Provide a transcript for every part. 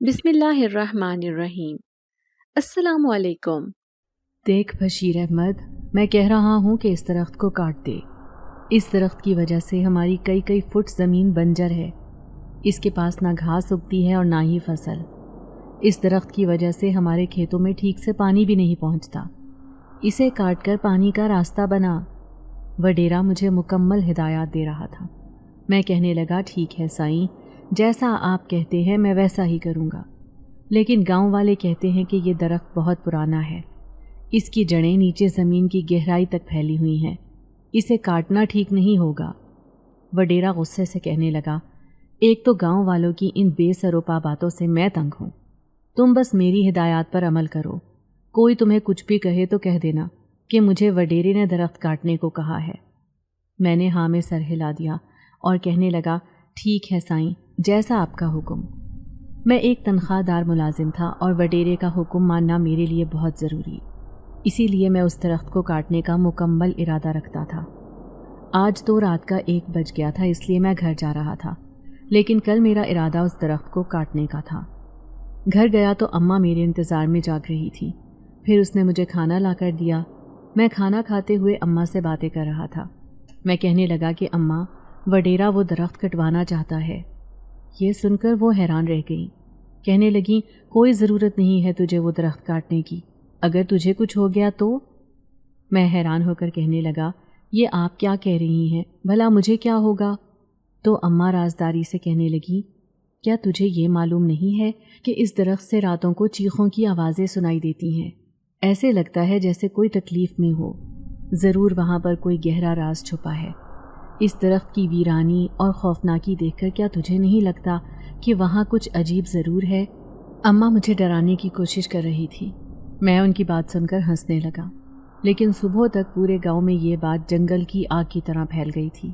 بسم اللہ الرحمن الرحیم۔ السلام علیکم۔ دیکھ بشیر احمد، میں کہہ رہا ہوں کہ اس درخت کو کاٹ دے۔ اس درخت کی وجہ سے ہماری کئی فٹ زمین بنجر ہے۔ اس کے پاس نہ گھاس اگتی ہے اور نہ ہی فصل۔ اس درخت کی وجہ سے ہمارے کھیتوں میں ٹھیک سے پانی بھی نہیں پہنچتا۔ اسے کاٹ کر پانی کا راستہ بنا۔ وڈیرا مجھے مکمل ہدایات دے رہا تھا۔ میں کہنے لگا، ٹھیک ہے سائیں، جیسا آپ کہتے ہیں میں ویسا ہی کروں گا، لیکن گاؤں والے کہتے ہیں کہ یہ درخت بہت پرانا ہے، اس کی جڑیں نیچے زمین کی گہرائی تک پھیلی ہوئی ہیں، اسے کاٹنا ٹھیک نہیں ہوگا۔ وڈیرا غصے سے کہنے لگا، ایک تو گاؤں والوں کی ان بے سروپا باتوں سے میں تنگ ہوں، تم بس میری ہدایات پر عمل کرو، کوئی تمہیں کچھ بھی کہے تو کہہ دینا کہ مجھے وڈیرے نے درخت کاٹنے کو کہا ہے۔ میں نے ہاں میں سر ہلا دیا اور کہنے لگا، ٹھیک ہے سائیں، جیسا آپ کا حکم۔ میں ایک تنخواہ دار ملازم تھا اور وڈیرے کا حکم ماننا میرے لیے بہت ضروری، اسی لیے میں اس درخت کو کاٹنے کا مکمل ارادہ رکھتا تھا۔ آج تو رات کا 1 بج گیا تھا، اس لیے میں گھر جا رہا تھا، لیکن کل میرا ارادہ اس درخت کو کاٹنے کا تھا۔ گھر گیا تو اماں میرے انتظار میں جاگ رہی تھی، پھر اس نے مجھے کھانا لا کر دیا۔ میں کھانا کھاتے ہوئے اماں سے باتیں کر رہا تھا۔ میں کہنے لگا کہ اماں، وڈیرا وہ درخت کٹوانا چاہتا ہے۔ یہ سن کر وہ حیران رہ گئی، کہنے لگیں، کوئی ضرورت نہیں ہے تجھے وہ درخت کاٹنے کی، اگر تجھے کچھ ہو گیا تو؟ میں حیران ہو کر کہنے لگا، یہ آپ کیا کہہ رہی ہیں، بھلا مجھے کیا ہوگا؟ تو اماں رازداری سے کہنے لگی، کیا تجھے یہ معلوم نہیں ہے کہ اس درخت سے راتوں کو چیخوں کی آوازیں سنائی دیتی ہیں؟ ایسے لگتا ہے جیسے کوئی تکلیف میں ہو، ضرور وہاں پر کوئی گہرا راز چھپا ہے۔ اس درخت کی ویرانی اور خوفناکی دیکھ کر کیا تجھے نہیں لگتا کہ وہاں کچھ عجیب ضرور ہے؟ اماں مجھے ڈرانے کی کوشش کر رہی تھی۔ میں ان کی بات سن کر ہنسنے لگا، لیکن صبح تک پورے گاؤں میں یہ بات جنگل کی آگ کی طرح پھیل گئی تھی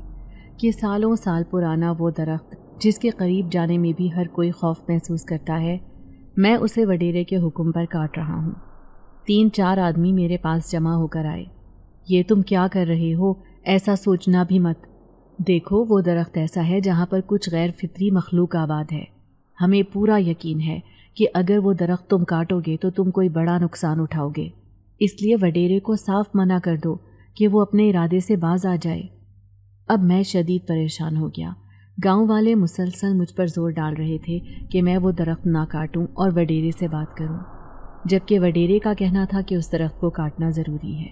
کہ سالوں سال پرانا وہ درخت جس کے قریب جانے میں بھی ہر کوئی خوف محسوس کرتا ہے، میں اسے وڈیرے کے حکم پر کاٹ رہا ہوں۔ 3-4 آدمی میرے پاس جمع ہو کر آئے۔ یہ تم کیا کر رہے ہو؟ ایسا سوچنا بھی مت۔ دیکھو، وہ درخت ایسا ہے جہاں پر کچھ غیر فطری مخلوق آباد ہے۔ ہمیں پورا یقین ہے کہ اگر وہ درخت تم کاٹو گے تو تم کوئی بڑا نقصان اٹھاؤ گے، اس لیے وڈیرے کو صاف منع کر دو کہ وہ اپنے ارادے سے باز آ جائے۔ اب میں شدید پریشان ہو گیا۔ گاؤں والے مسلسل مجھ پر زور ڈال رہے تھے کہ میں وہ درخت نہ کاٹوں اور وڈیرے سے بات کروں، جبکہ وڈیرے کا کہنا تھا کہ اس درخت کو کاٹنا ضروری ہے۔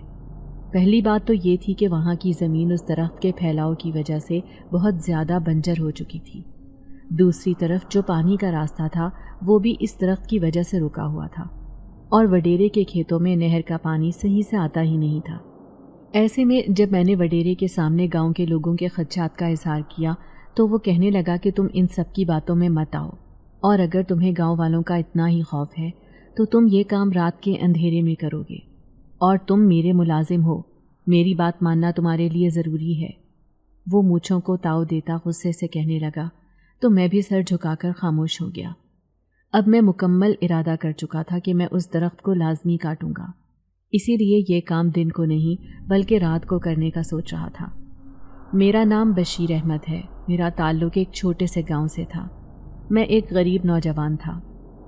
پہلی بات تو یہ تھی کہ وہاں کی زمین اس درخت کے پھیلاؤ کی وجہ سے بہت زیادہ بنجر ہو چکی تھی۔ دوسری طرف جو پانی کا راستہ تھا وہ بھی اس درخت کی وجہ سے رکا ہوا تھا، اور وڈیرے کے کھیتوں میں نہر کا پانی صحیح سے آتا ہی نہیں تھا۔ ایسے میں جب میں نے وڈیرے کے سامنے گاؤں کے لوگوں کے خدشات کا اظہار کیا تو وہ کہنے لگا کہ تم ان سب کی باتوں میں مت آؤ، اور اگر تمہیں گاؤں والوں کا اتنا ہی خوف ہے تو تم یہ کام رات کے اندھیرے میں کرو گے، اور تم میرے ملازم ہو، میری بات ماننا تمہارے لیے ضروری ہے۔ وہ مونچھوں کو تاؤ دیتا غصے سے کہنے لگا تو میں بھی سر جھکا کر خاموش ہو گیا۔ اب میں مکمل ارادہ کر چکا تھا کہ میں اس درخت کو لازمی کاٹوں گا، اسی لیے یہ کام دن کو نہیں بلکہ رات کو کرنے کا سوچ رہا تھا۔ میرا نام بشیر احمد ہے، میرا تعلق ایک چھوٹے سے گاؤں سے تھا۔ میں ایک غریب نوجوان تھا،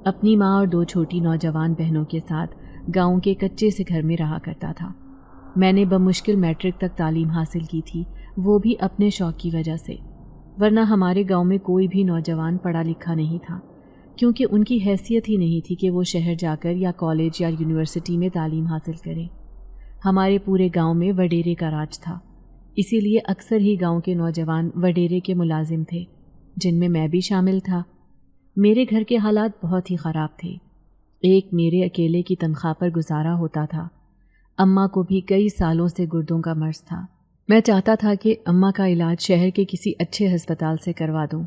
اپنی ماں اور 2 چھوٹی نوجوان بہنوں کے ساتھ گاؤں کے کچے سے گھر میں رہا کرتا تھا۔ میں نے بمشکل میٹرک تک تعلیم حاصل کی تھی، وہ بھی اپنے شوق کی وجہ سے، ورنہ ہمارے گاؤں میں کوئی بھی نوجوان پڑھا لکھا نہیں تھا، کیونکہ ان کی حیثیت ہی نہیں تھی کہ وہ شہر جا کر یا کالج یا یونیورسٹی میں تعلیم حاصل کریں۔ ہمارے پورے گاؤں میں وڈیرے کا راج تھا، اسی لیے اکثر ہی گاؤں کے نوجوان وڈیرے کے ملازم تھے، جن میں میں بھی شامل تھا۔ میرے گھر کے حالات بہت ہی خراب تھے۔ ایک میرے اکیلے کی تنخواہ پر گزارا ہوتا تھا۔ اماں کو بھی کئی سالوں سے گردوں کا مرض تھا۔ میں چاہتا تھا کہ اماں کا علاج شہر کے کسی اچھے ہسپتال سے کروا دوں۔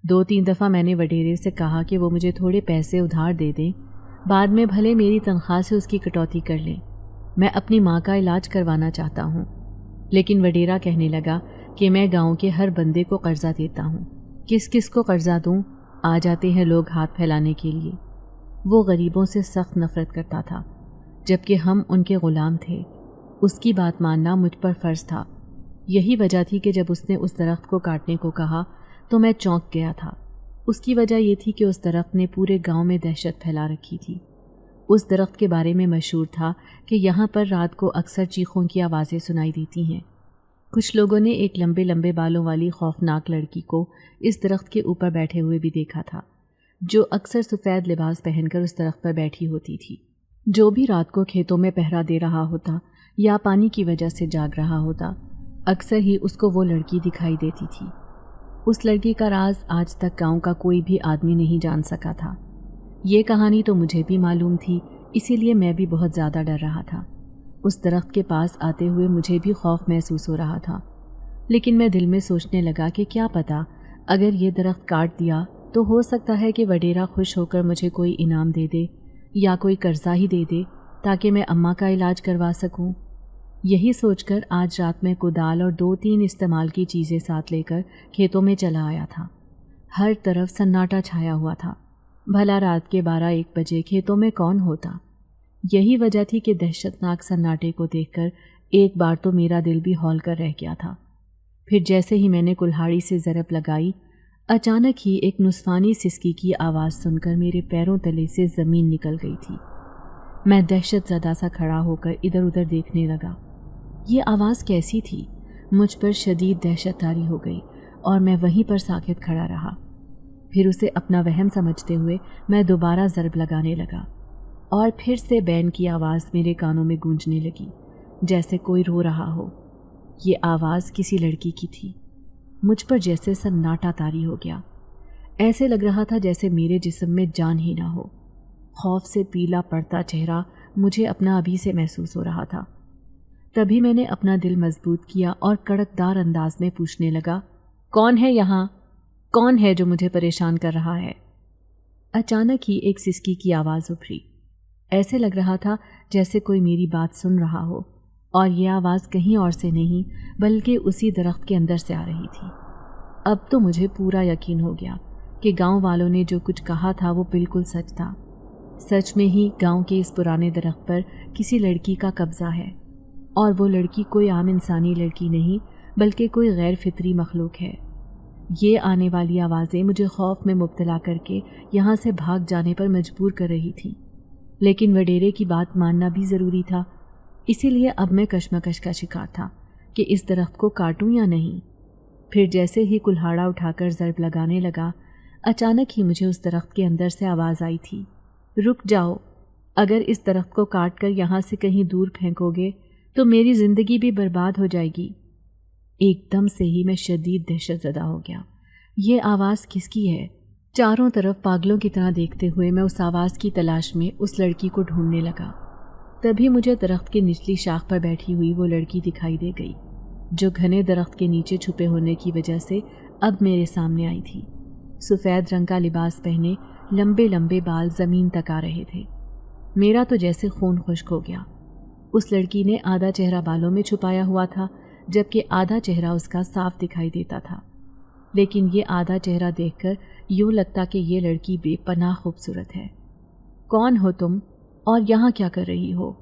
2-3 دفعہ میں نے وڈیرے سے کہا کہ وہ مجھے تھوڑے پیسے ادھار دے دیں، بعد میں بھلے میری تنخواہ سے اس کی کٹوتی کر لیں، میں اپنی ماں کا علاج کروانا چاہتا ہوں۔ لیکن وڈیرا کہنے لگا کہ میں گاؤں کے ہر بندے کو قرضہ دیتا ہوں، کس کس کو قرضہ دوں، آ جاتے ہیں لوگ ہاتھ پھیلانے کے لیے۔ وہ غریبوں سے سخت نفرت کرتا تھا، جبکہ ہم ان کے غلام تھے۔ اس کی بات ماننا مجھ پر فرض تھا۔ یہی وجہ تھی کہ جب اس نے اس درخت کو کاٹنے کو کہا تو میں چونک گیا تھا۔ اس کی وجہ یہ تھی کہ اس درخت نے پورے گاؤں میں دہشت پھیلا رکھی تھی۔ اس درخت کے بارے میں مشہور تھا کہ یہاں پر رات کو اکثر چیخوں کی آوازیں سنائی دیتی ہیں۔ کچھ لوگوں نے ایک لمبے لمبے بالوں والی خوفناک لڑکی کو اس درخت کے اوپر بیٹھے ہوئے بھی دیکھا تھا، جو اکثر سفید لباس پہن کر اس درخت پر بیٹھی ہوتی تھی۔ جو بھی رات کو کھیتوں میں پہرا دے رہا ہوتا یا پانی کی وجہ سے جاگ رہا ہوتا، اکثر ہی اس کو وہ لڑکی دکھائی دیتی تھی۔ اس لڑکی کا راز آج تک گاؤں کا کوئی بھی آدمی نہیں جان سکا تھا۔ یہ کہانی تو مجھے بھی معلوم تھی، اسی لیے میں بھی بہت زیادہ ڈر رہا تھا۔ اس درخت کے پاس آتے ہوئے مجھے بھی خوف محسوس ہو رہا تھا، لیکن میں دل میں سوچنے لگا کہ کیا پتہ اگر یہ درخت کاٹ دیا تو ہو سکتا ہے کہ وڈیرا خوش ہو کر مجھے کوئی انعام دے دے یا کوئی قرضہ ہی دے دے تاکہ میں اماں کا علاج کروا سکوں۔ یہی سوچ کر آج رات میں کدال اور 2-3 استعمال کی چیزیں ساتھ لے کر کھیتوں میں چلا آیا تھا۔ ہر طرف سناٹا چھایا ہوا تھا۔ بھلا رات کے 12-1 بجے کھیتوں میں کون ہوتا؟ یہی وجہ تھی کہ دہشت ناک سناٹے کو دیکھ کر ایک بار تو میرا دل بھی ہول کر رہ گیا تھا۔ پھر جیسے ہی میں نے کلہاڑی سے ضرب لگائی، اچانک ہی ایک نسوانی سسکی کی آواز سن کر میرے پیروں تلے سے زمین نکل گئی تھی۔ میں دہشت زدہ سا کھڑا ہو کر ادھر ادھر دیکھنے لگا۔ یہ آواز کیسی تھی؟ مجھ پر شدید دہشت طاری ہو گئی اور میں وہیں پر ساکت کھڑا رہا۔ پھر اسے اپنا وہم سمجھتے ہوئے میں دوبارہ ضرب لگانے لگا اور پھر سے بین کی آواز میرے کانوں میں گونجنے لگی، جیسے کوئی رو رہا ہو۔ یہ آواز کسی لڑکی کی تھی۔ مجھ پر جیسے سناٹا طاری ہو گیا۔ ایسے لگ رہا تھا جیسے میرے جسم میں جان ہی نہ ہو۔ خوف سے پیلا پڑتا چہرہ مجھے اپنا ابھی سے محسوس ہو رہا تھا۔ تبھی میں نے اپنا دل مضبوط کیا اور کڑکدار انداز میں پوچھنے لگا، کون ہے یہاں؟ کون ہے جو مجھے پریشان کر رہا ہے؟ اچانک ہی ایک سسکی کی آواز ابھری۔ ایسے لگ رہا تھا جیسے کوئی میری بات سن رہا ہو، اور یہ آواز کہیں اور سے نہیں بلکہ اسی درخت کے اندر سے آ رہی تھی۔ اب تو مجھے پورا یقین ہو گیا کہ گاؤں والوں نے جو کچھ کہا تھا وہ بالکل سچ تھا۔ سچ میں ہی گاؤں کے اس پرانے درخت پر کسی لڑکی کا قبضہ ہے، اور وہ لڑکی کوئی عام انسانی لڑکی نہیں بلکہ کوئی غیر فطری مخلوق ہے۔ یہ آنے والی آوازیں مجھے خوف میں مبتلا کر کے یہاں سے بھاگ جانے پر مجبور کر رہی تھیں، لیکن وڈیرے کی بات ماننا بھی ضروری تھا۔ اسی لیے اب میں کشمکش کا شکار تھا کہ اس درخت کو کاٹوں یا نہیں۔ پھر جیسے ہی کلہاڑا اٹھا کر ضرب لگانے لگا، اچانک ہی مجھے اس درخت کے اندر سے آواز آئی تھی، رک جاؤ، اگر اس درخت کو کاٹ کر یہاں سے کہیں دور پھینکو گے تو میری زندگی بھی برباد ہو جائے گی۔ ایک دم سے ہی میں شدید دہشت زدہ ہو گیا۔ یہ آواز کس کی ہے؟ چاروں طرف پاگلوں کی طرح دیکھتے ہوئے میں اس آواز کی تلاش میں اس لڑکی کو ڈھونڈنے لگا۔ تبھی مجھے درخت کی نچلی شاخ پر بیٹھی ہوئی وہ لڑکی دکھائی دے گئی، جو گھنے درخت کے نیچے چھپے ہونے کی وجہ سے اب میرے سامنے آئی تھی۔ سفید رنگ کا لباس پہنے، لمبے لمبے بال زمین تک آ رہے تھے۔ میرا تو جیسے خون خشک ہو گیا۔ اس لڑکی نے آدھا چہرہ بالوں میں چھپایا ہوا تھا، جبکہ آدھا چہرہ اس کا صاف دکھائی دیتا تھا، لیکن یہ آدھا چہرہ دیکھ کر یوں لگتا کہ یہ لڑکی بے پناہ خوبصورت ہے۔ کون ہو تم اور یہاں کیا کر رہی ہو؟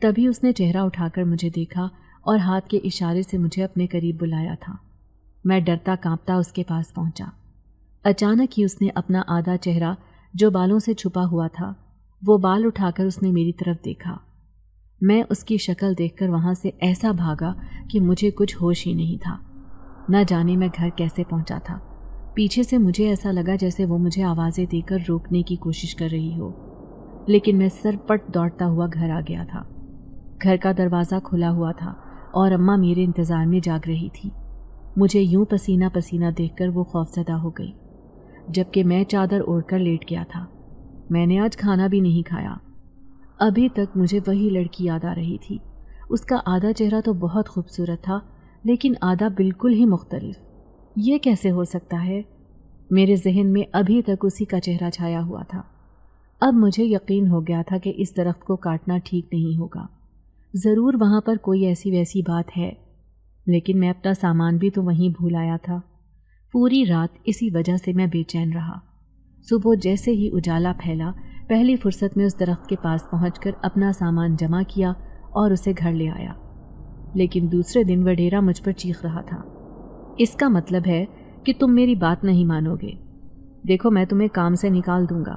تبھی اس نے چہرہ اٹھا کر مجھے دیکھا اور ہاتھ کے اشارے سے مجھے اپنے قریب بلایا تھا۔ میں ڈرتا کانپتا اس کے پاس پہنچا۔ اچانک ہی اس نے اپنا آدھا چہرہ جو بالوں سے چھپا ہوا تھا، وہ بال اٹھا کر اس نے میری طرف دیکھا۔ میں اس کی شکل دیکھ کر وہاں سے ایسا بھاگا کہ مجھے کچھ ہوش ہی نہیں تھا۔ نہ جانے میں گھر کیسے پہنچا تھا۔ پیچھے سے مجھے ایسا لگا جیسے وہ مجھے آوازیں دے کر روکنے کی کوشش کر رہی ہو، لیکن میں سر پٹ دوڑتا ہوا گھر آ گیا تھا۔ گھر کا دروازہ کھلا ہوا تھا اور اماں میرے انتظار میں جاگ رہی تھی۔ مجھے یوں پسینہ پسینہ دیکھ کر وہ خوفزدہ ہو گئی، جبکہ میں چادر اوڑھ کر لیٹ گیا تھا۔ میں نے آج کھانا بھی نہیں کھایا۔ ابھی تک مجھے وہی لڑکی یاد آ رہی تھی۔ اس کا آدھا چہرہ تو بہت خوبصورت تھا، لیکن آدھا بالکل ہی مختلف۔ یہ کیسے ہو سکتا ہے؟ میرے ذہن میں ابھی تک اسی کا چہرہ چھایا ہوا تھا۔ اب مجھے یقین ہو گیا تھا کہ اس درخت کو کاٹنا ٹھیک نہیں ہوگا۔ ضرور وہاں پر کوئی ایسی ویسی بات ہے، لیکن میں اپنا سامان بھی تو وہیں بھول آیا تھا۔ پوری رات اسی وجہ سے میں بے چین رہا۔ صبح جیسے ہی اجالا پھیلا، پہلی فرصت میں اس درخت کے پاس پہنچ کر اپنا سامان جمع کیا اور اسے گھر لے آیا۔ لیکن دوسرے دن وڈیرا مجھ پر چیخ رہا تھا، اس کا مطلب ہے کہ تم میری بات نہیں مانو گے، دیکھو میں تمہیں کام سے نکال دوں گا.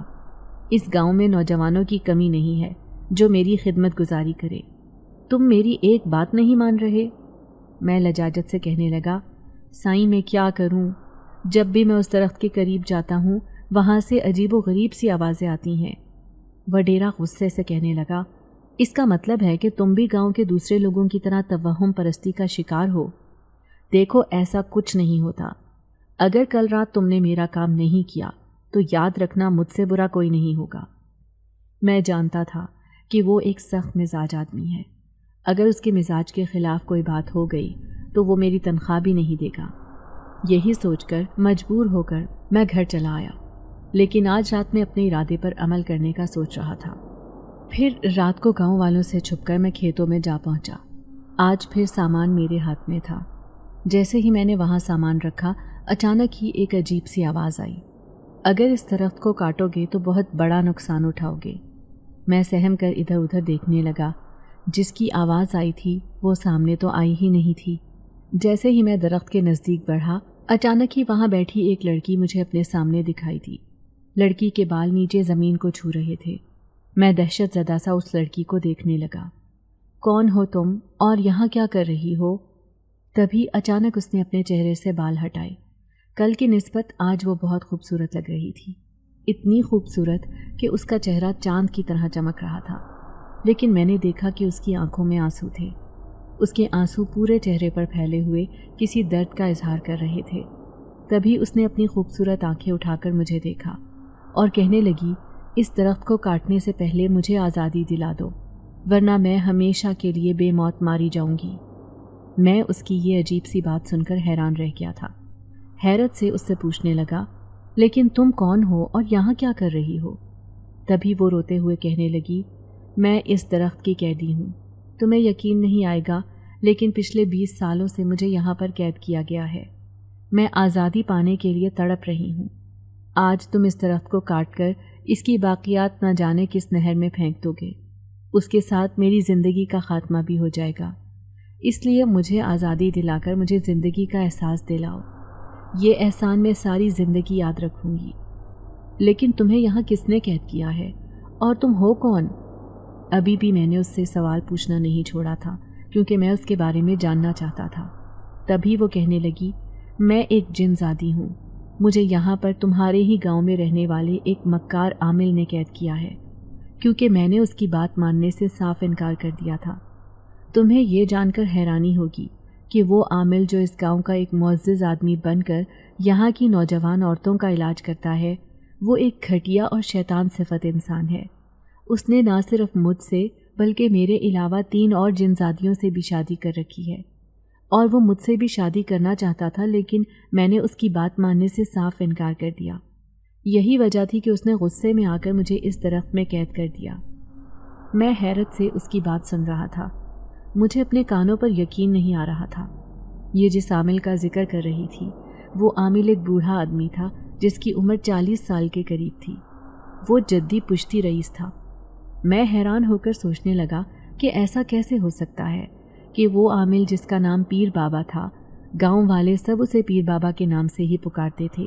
اس گاؤں میں نوجوانوں کی کمی نہیں ہے جو میری خدمت گزاری کرے. تم میری ایک بات نہیں مان رہے. میں لجاجت سے کہنے لگا, سائیں میں کیا کروں؟ جب بھی میں اس درخت کے قریب جاتا ہوں وہاں سے عجیب و غریب سی آوازیں آتی ہیں. وڈیرا غصے سے کہنے لگا, اس کا مطلب ہے کہ تم بھی گاؤں کے دوسرے لوگوں کی طرح توہم پرستی کا شکار ہو. دیکھو ایسا کچھ نہیں ہوتا. اگر کل رات تم نے میرا کام نہیں کیا تو یاد رکھنا مجھ سے برا کوئی نہیں ہوگا. میں جانتا تھا کہ وہ ایک سخت مزاج آدمی ہے. اگر اس کے مزاج کے خلاف کوئی بات ہو گئی تو وہ میری تنخواہ بھی نہیں دے گا. یہی سوچ کر مجبور ہو کر میں گھر چلا آیا, لیکن آج رات میں اپنے ارادے پر عمل کرنے کا سوچ رہا تھا. پھر رات کو گاؤں والوں سے چھپ کر میں کھیتوں میں جا پہنچا. آج پھر سامان میرے ہاتھ میں تھا. جیسے ہی میں نے وہاں سامان رکھا اچانک ہی ایک عجیب سی آواز آئی, اگر اس درخت کو کاٹو گے تو بہت بڑا نقصان اٹھاؤ گے. میں سہم کر ادھر ادھر دیکھنے لگا. جس کی آواز آئی تھی وہ سامنے تو آئی ہی نہیں تھی. جیسے ہی میں درخت کے نزدیک بڑھا اچانک ہی وہاں بیٹھی ایک لڑکی مجھے اپنے سامنے دکھائی دی. لڑکی کے بال نیچے زمین کو چھو رہے تھے. میں دہشت زدہ سا اس لڑکی کو دیکھنے لگا. کون ہو تم اور یہاں کیا کر رہی ہو؟ تبھی اچانک اس نے اپنے چہرے سے بال ہٹائے. کل کی نسبت آج وہ بہت خوبصورت لگ رہی تھی. اتنی خوبصورت کہ اس کا چہرہ چاند کی طرح چمک رہا تھا. لیکن میں نے دیکھا کہ اس کی آنکھوں میں آنسو تھے. اس کے آنسو پورے چہرے پر پھیلے ہوئے کسی درد کا اظہار کر رہے تھے. تبھی اس نے اپنی خوبصورت آنکھیں اٹھا کر مجھے دیکھا اور کہنے لگی, اس درخت کو کاٹنے سے پہلے مجھے آزادی دلا دو, ورنہ میں ہمیشہ کے لیے بے موت ماری جاؤں گی. میں اس کی یہ عجیب سی بات سن کر حیران رہ گیا تھا. حیرت سے اس سے پوچھنے لگا, لیکن تم کون ہو اور یہاں کیا کر رہی ہو؟ تبھی وہ روتے ہوئے کہنے لگی, میں اس درخت کی قیدی ہوں. تمہیں یقین نہیں آئے گا لیکن پچھلے 20 سالوں سے مجھے یہاں پر قید کیا گیا ہے. میں آزادی پانے کے لیے تڑپ رہی ہوں. آج تم اس درخت کو کاٹ کر اس کی باقیات نہ جانے کس نہر میں پھینک دو گے. اس کے ساتھ میری زندگی کا خاتمہ بھی ہو جائے گا. اس لیے مجھے آزادی دلا کر مجھے زندگی کا احساس دلاؤ. یہ احسان میں ساری زندگی یاد رکھوں گی. لیکن تمہیں یہاں کس نے قید کیا ہے اور تم ہو کون؟ ابھی بھی میں نے اس سے سوال پوچھنا نہیں چھوڑا تھا کیونکہ میں اس کے بارے میں جاننا چاہتا تھا. تبھی وہ کہنے لگی, میں ایک جن زادی ہوں. مجھے یہاں پر تمہارے ہی گاؤں میں رہنے والے ایک مکار عامل نے قید کیا ہے کیونکہ میں نے اس کی بات ماننے سے صاف انکار کر دیا تھا. تمہیں یہ جان کر حیرانی ہوگی کہ وہ عامل جو اس گاؤں کا ایک معزز آدمی بن کر یہاں کی نوجوان عورتوں کا علاج کرتا ہے وہ ایک گھٹیا اور شیطان صفت انسان ہے. اس نے نہ صرف مجھ سے بلکہ میرے علاوہ 3 اور جن زادیوں سے بھی شادی کر رکھی ہے, اور وہ مجھ سے بھی شادی کرنا چاہتا تھا لیکن میں نے اس کی بات ماننے سے صاف انکار کر دیا. یہی وجہ تھی کہ اس نے غصے میں آ کر مجھے اس درخت میں قید کر دیا. میں حیرت سے اس کی بات سن رہا تھا. مجھے اپنے کانوں پر یقین نہیں آ رہا تھا. یہ جس عامل کا ذکر کر رہی تھی وہ عامل ایک بوڑھا آدمی تھا جس کی عمر 40 سال کے قریب تھی. وہ جدی پشتی رئیس تھا. میں حیران ہو کر سوچنے لگا کہ ایسا کیسے ہو سکتا ہے کہ وہ عامل جس کا نام پیر بابا تھا, گاؤں والے سب اسے پیر بابا کے نام سے ہی پکارتے تھے,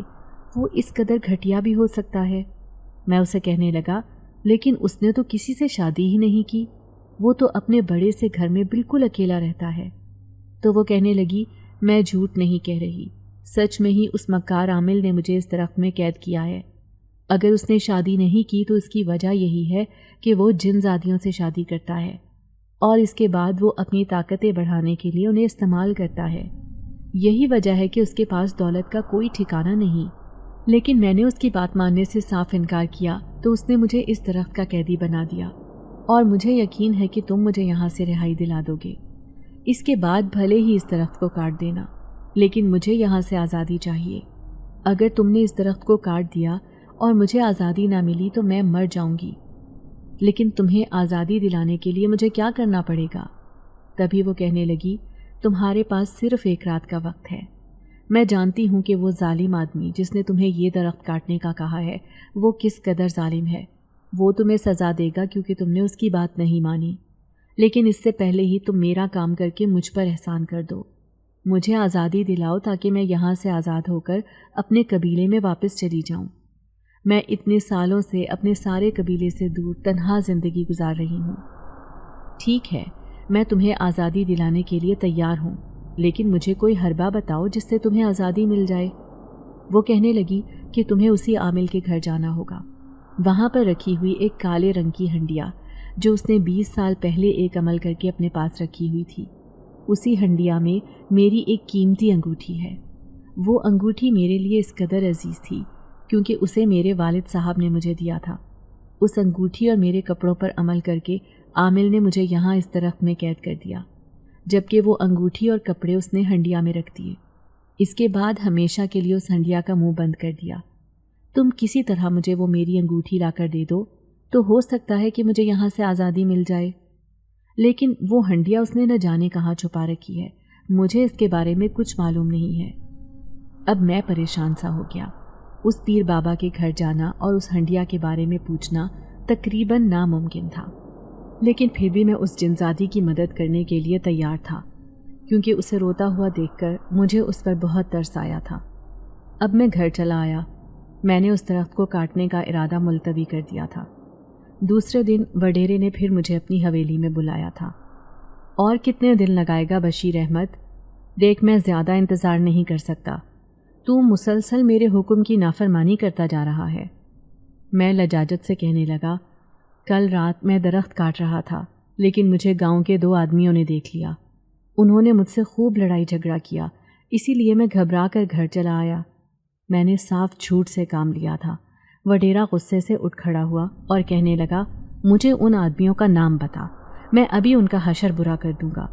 وہ اس قدر گھٹیا بھی ہو سکتا ہے. میں اسے کہنے لگا, لیکن اس نے تو کسی سے شادی ہی نہیں کی, وہ تو اپنے بڑے سے گھر میں بالکل اکیلا رہتا ہے. تو وہ کہنے لگی, میں جھوٹ نہیں کہہ رہی, سچ میں ہی اس مکار عامل نے مجھے اس درخت میں قید کیا ہے. اگر اس نے شادی نہیں کی تو اس کی وجہ یہی ہے کہ وہ جن زادیوں سے شادی کرتا ہے اور اس کے بعد وہ اپنی طاقتیں بڑھانے کے لیے انہیں استعمال کرتا ہے. یہی وجہ ہے کہ اس کے پاس دولت کا کوئی ٹھکانہ نہیں. لیکن میں نے اس کی بات ماننے سے صاف انکار کیا تو اس نے مجھے اس درخت کا قیدی بنا دیا, اور مجھے یقین ہے کہ تم مجھے یہاں سے رہائی دلا دو گے. اس کے بعد بھلے ہی اس درخت کو کاٹ دینا, لیکن مجھے یہاں سے آزادی چاہیے. اگر تم نے اس درخت کو کاٹ دیا اور مجھے آزادی نہ ملی تو میں مر جاؤں گی. لیکن تمہیں آزادی دلانے کے لیے مجھے کیا کرنا پڑے گا؟ تبھی وہ کہنے لگی, تمہارے پاس صرف 1 رات کا وقت ہے. میں جانتی ہوں کہ وہ ظالم آدمی جس نے تمہیں یہ درخت کاٹنے کا کہا ہے وہ کس قدر ظالم ہے. وہ تمہیں سزا دے گا کیونکہ تم نے اس کی بات نہیں مانی. لیکن اس سے پہلے ہی تم میرا کام کر کے مجھ پر احسان کر دو. مجھے آزادی دلاؤ تاکہ میں یہاں سے آزاد ہو کر اپنے قبیلے میں واپس چلی جاؤں. میں اتنے سالوں سے اپنے سارے قبیلے سے دور تنہا زندگی گزار رہی ہوں۔ ٹھیک ہے، میں تمہیں آزادی دلانے کے لیے تیار ہوں، لیکن مجھے کوئی حربہ بتاؤ جس سے تمہیں آزادی مل جائے۔ وہ کہنے لگی کہ تمہیں اسی عامل کے گھر جانا ہوگا۔ وہاں پر رکھی ہوئی ایک کالے رنگ کی ہنڈیا جو اس نے 20 سال پہلے ایک عمل کر کے اپنے پاس رکھی ہوئی تھی، اسی ہنڈیا میں میری ایک قیمتی انگوٹھی ہے۔ وہ انگوٹھی میرے لیے اس قدر عزیز تھی کیونکہ اسے میرے والد صاحب نے مجھے دیا تھا۔ اس انگوٹھی اور میرے کپڑوں پر عمل کر کے عامل نے مجھے یہاں اس درخت میں قید کر دیا، جبکہ وہ انگوٹھی اور کپڑے اس نے ہنڈیا میں رکھ دیے۔ اس کے بعد ہمیشہ کے لیے اس ہنڈیا کا منہ بند کر دیا۔ تم کسی طرح مجھے وہ میری انگوٹھی لا کر دے دو تو ہو سکتا ہے کہ مجھے یہاں سے آزادی مل جائے۔ لیکن وہ ہنڈیا اس نے نہ جانے کہاں چھپا رکھی ہے، مجھے اس کے بارے میں کچھ معلوم نہیں ہے۔ اب میں پریشان سا ہو گیا۔ اس پیر بابا کے گھر جانا اور اس ہنڈیا کے بارے میں پوچھنا تقریباً ناممکن تھا، لیکن پھر بھی میں اس جنزادی کی مدد کرنے کے لیے تیار تھا کیونکہ اسے روتا ہوا دیکھ کر مجھے اس پر بہت ترس آیا تھا۔ اب میں گھر چلا آیا۔ میں نے اس درخت کو کاٹنے کا ارادہ ملتوی کر دیا تھا۔ دوسرے دن وڈیرے نے پھر مجھے اپنی حویلی میں بلایا تھا۔ اور کتنے دن لگائے گا بشیر احمد؟ دیکھ، میں زیادہ انتظار نہیں کر سکتا، تو مسلسل میرے حکم کی نافرمانی کرتا جا رہا ہے۔ میں لجاجت سے کہنے لگا، کل رات میں درخت کاٹ رہا تھا لیکن مجھے گاؤں کے 2 آدمیوں نے دیکھ لیا۔ انہوں نے مجھ سے خوب لڑائی جھگڑا کیا، اسی لیے میں گھبرا کر گھر چلا آیا۔ میں نے صاف جھوٹ سے کام لیا تھا۔ وڈیرا غصے سے اٹھ کھڑا ہوا اور کہنے لگا، مجھے ان آدمیوں کا نام بتا، میں ابھی ان کا حشر برا کر دوں گا۔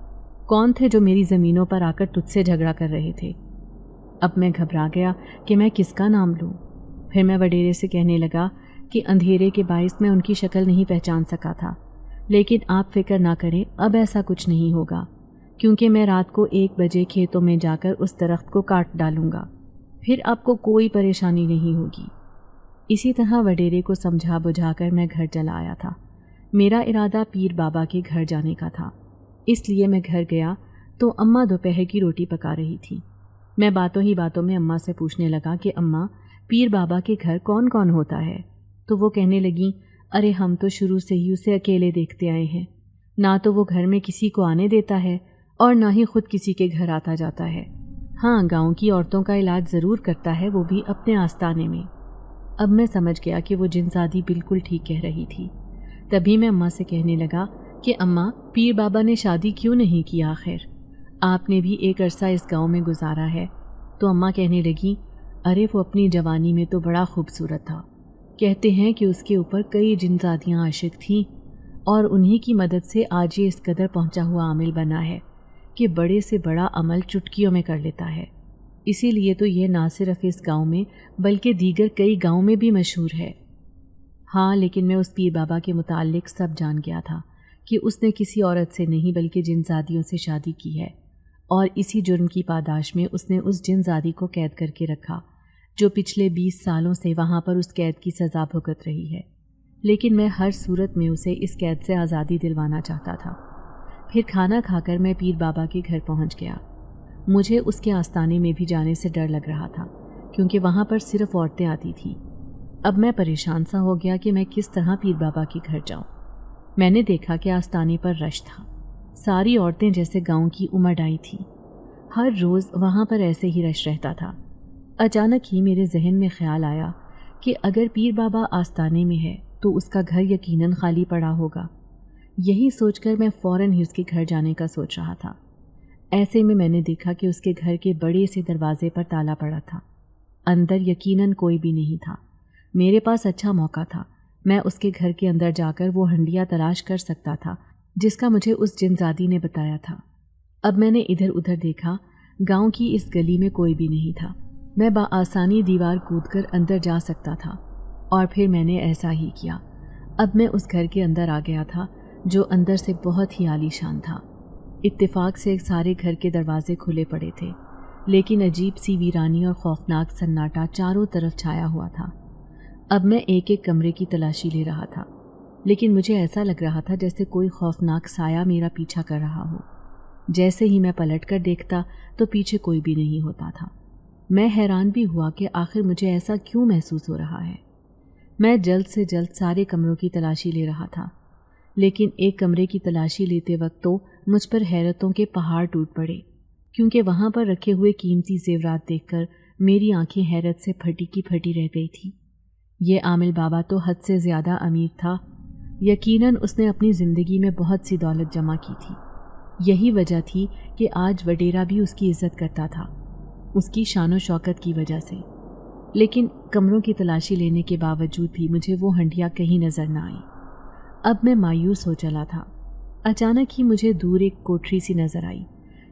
کون تھے جو میری زمینوں پر آ کر تجھ سے جھگڑا کر رہے تھے؟ اب میں گھبرا گیا کہ میں کس کا نام لوں۔ پھر میں وڈیرے سے کہنے لگا کہ اندھیرے کے باعث میں ان کی شکل نہیں پہچان سکا تھا، لیکن آپ فکر نہ کریں، اب ایسا کچھ نہیں ہوگا کیونکہ میں رات کو 1 بجے کھیتوں میں جا کر اس درخت کو کاٹ ڈالوں گا، پھر آپ کو کوئی پریشانی نہیں ہوگی۔ اسی طرح وڈیرے کو سمجھا بجھا کر میں گھر چلا آیا تھا۔ میرا ارادہ پیر بابا کے گھر جانے کا تھا، اس لیے میں گھر گیا تو اماں دوپہر کی روٹی پکا رہی تھی۔ میں باتوں ہی باتوں میں اماں سے پوچھنے لگا کہ اماں، پیر بابا کے گھر کون کون ہوتا ہے؟ تو وہ کہنے لگیں، ارے ہم تو شروع سے ہی اسے اکیلے دیکھتے آئے ہیں، نہ تو وہ گھر میں کسی کو آنے دیتا ہے اور نہ ہی خود کسی کے گھر آتا جاتا ہے۔ ہاں، گاؤں کی عورتوں کا علاج ضرور کرتا ہے، وہ بھی اپنے آستانے میں۔ اب میں سمجھ گیا کہ وہ جنزادی بالکل ٹھیک کہہ رہی تھی۔ تبھی میں اماں سے کہنے لگا کہ اماں، پیر بابا نے شادی کیوں نہیں کی آخر؟ آپ نے بھی ایک عرصہ اس گاؤں میں گزارا ہے۔ تو اماں کہنے لگیں، ارے وہ اپنی جوانی میں تو بڑا خوبصورت تھا، کہتے ہیں کہ اس کے اوپر کئی جنزادیاں عاشق تھیں اور انہی کی مدد سے آج یہ اس قدر پہنچا ہوا عامل بنا ہے کہ بڑے سے بڑا عمل چٹکیوں میں کر لیتا ہے۔ اسی لیے تو یہ نہ صرف اس گاؤں میں بلکہ دیگر کئی گاؤں میں بھی مشہور ہے۔ ہاں، لیکن میں اس پیر بابا کے متعلق سب جان گیا تھا کہ اس نے کسی عورت سے نہیں بلکہ جنزادیوں سے شادی کی ہے، اور اسی جرم کی پاداش میں اس نے اس جنزادی کو قید کر کے رکھا جو پچھلے 20 سالوں سے وہاں پر اس قید کی سزا بھگت رہی ہے۔ لیکن میں ہر صورت میں اسے اس قید سے آزادی دلوانا چاہتا تھا۔ پھر کھانا کھا کر میں پیر بابا کے گھر پہنچ گیا۔ مجھے اس کے آستانے میں بھی جانے سے ڈر لگ رہا تھا کیونکہ وہاں پر صرف عورتیں آتی تھیں۔ اب میں پریشان سا ہو گیا کہ میں کس طرح پیر بابا کے گھر جاؤں۔ میں نے دیکھا کہ آستانے پر رش تھا، ساری عورتیں جیسے گاؤں کی امڈ آئی تھیں۔ ہر روز وہاں پر ایسے ہی رش رہتا تھا۔ اچانک ہی میرے ذہن میں خیال آیا کہ اگر پیر بابا آستانے میں ہے تو اس کا گھر یقیناً خالی پڑا ہوگا۔ یہی سوچ کر میں فوراً ہی اس کے گھر جانے کا سوچ رہا تھا۔ ایسے میں نے دیکھا کہ اس کے گھر کے بڑے سے دروازے پر تالا پڑا تھا، اندر یقیناً کوئی بھی نہیں تھا۔ میرے پاس اچھا موقع تھا، میں اس کے گھر کے اندر جا کر وہ ہنڈیا تلاش کر سکتا تھا جس کا مجھے اس جنزادی نے بتایا تھا۔ اب میں نے ادھر ادھر دیکھا، گاؤں کی اس گلی میں کوئی بھی نہیں تھا۔ میں بآسانی دیوار کود کر اندر جا سکتا تھا، اور پھر میں نے ایسا ہی کیا۔ اب میں اس گھر کے اندر آ گیا تھا جو اندر سے بہت ہی عالی شان تھا۔ اتفاق سے سارے گھر کے دروازے کھلے پڑے تھے، لیکن عجیب سی ویرانی اور خوفناک سناٹا چاروں طرف چھایا ہوا تھا۔ اب میں ایک ایک کمرے کی تلاشی لے رہا تھا، لیکن مجھے ایسا لگ رہا تھا جیسے کوئی خوفناک سایہ میرا پیچھا کر رہا ہو۔ جیسے ہی میں پلٹ کر دیکھتا تو پیچھے کوئی بھی نہیں ہوتا تھا۔ میں حیران بھی ہوا کہ آخر مجھے ایسا کیوں محسوس ہو رہا ہے۔ میں جلد سے جلد سارے کمروں کی تلاشی لے رہا تھا، لیکن ایک کمرے کی تلاشی لیتے وقت تو مجھ پر حیرتوں کے پہاڑ ٹوٹ پڑے، کیونکہ وہاں پر رکھے ہوئے قیمتی زیورات دیکھ کر میری آنکھیں حیرت سے پھٹی کی پھٹی رہ گئی تھی۔ یہ عامل بابا تو حد سے زیادہ امیر تھا، یقیناً اس نے اپنی زندگی میں بہت سی دولت جمع کی تھی۔ یہی وجہ تھی کہ آج وڈیرا بھی اس کی عزت کرتا تھا، اس کی شان و شوکت کی وجہ سے۔ لیکن کمروں کی تلاشی لینے کے باوجود بھی مجھے وہ ہنڈیا کہیں نظر نہ آئی۔ اب میں مایوس ہو چلا تھا۔ اچانک ہی مجھے دور ایک کوٹری سی نظر آئی۔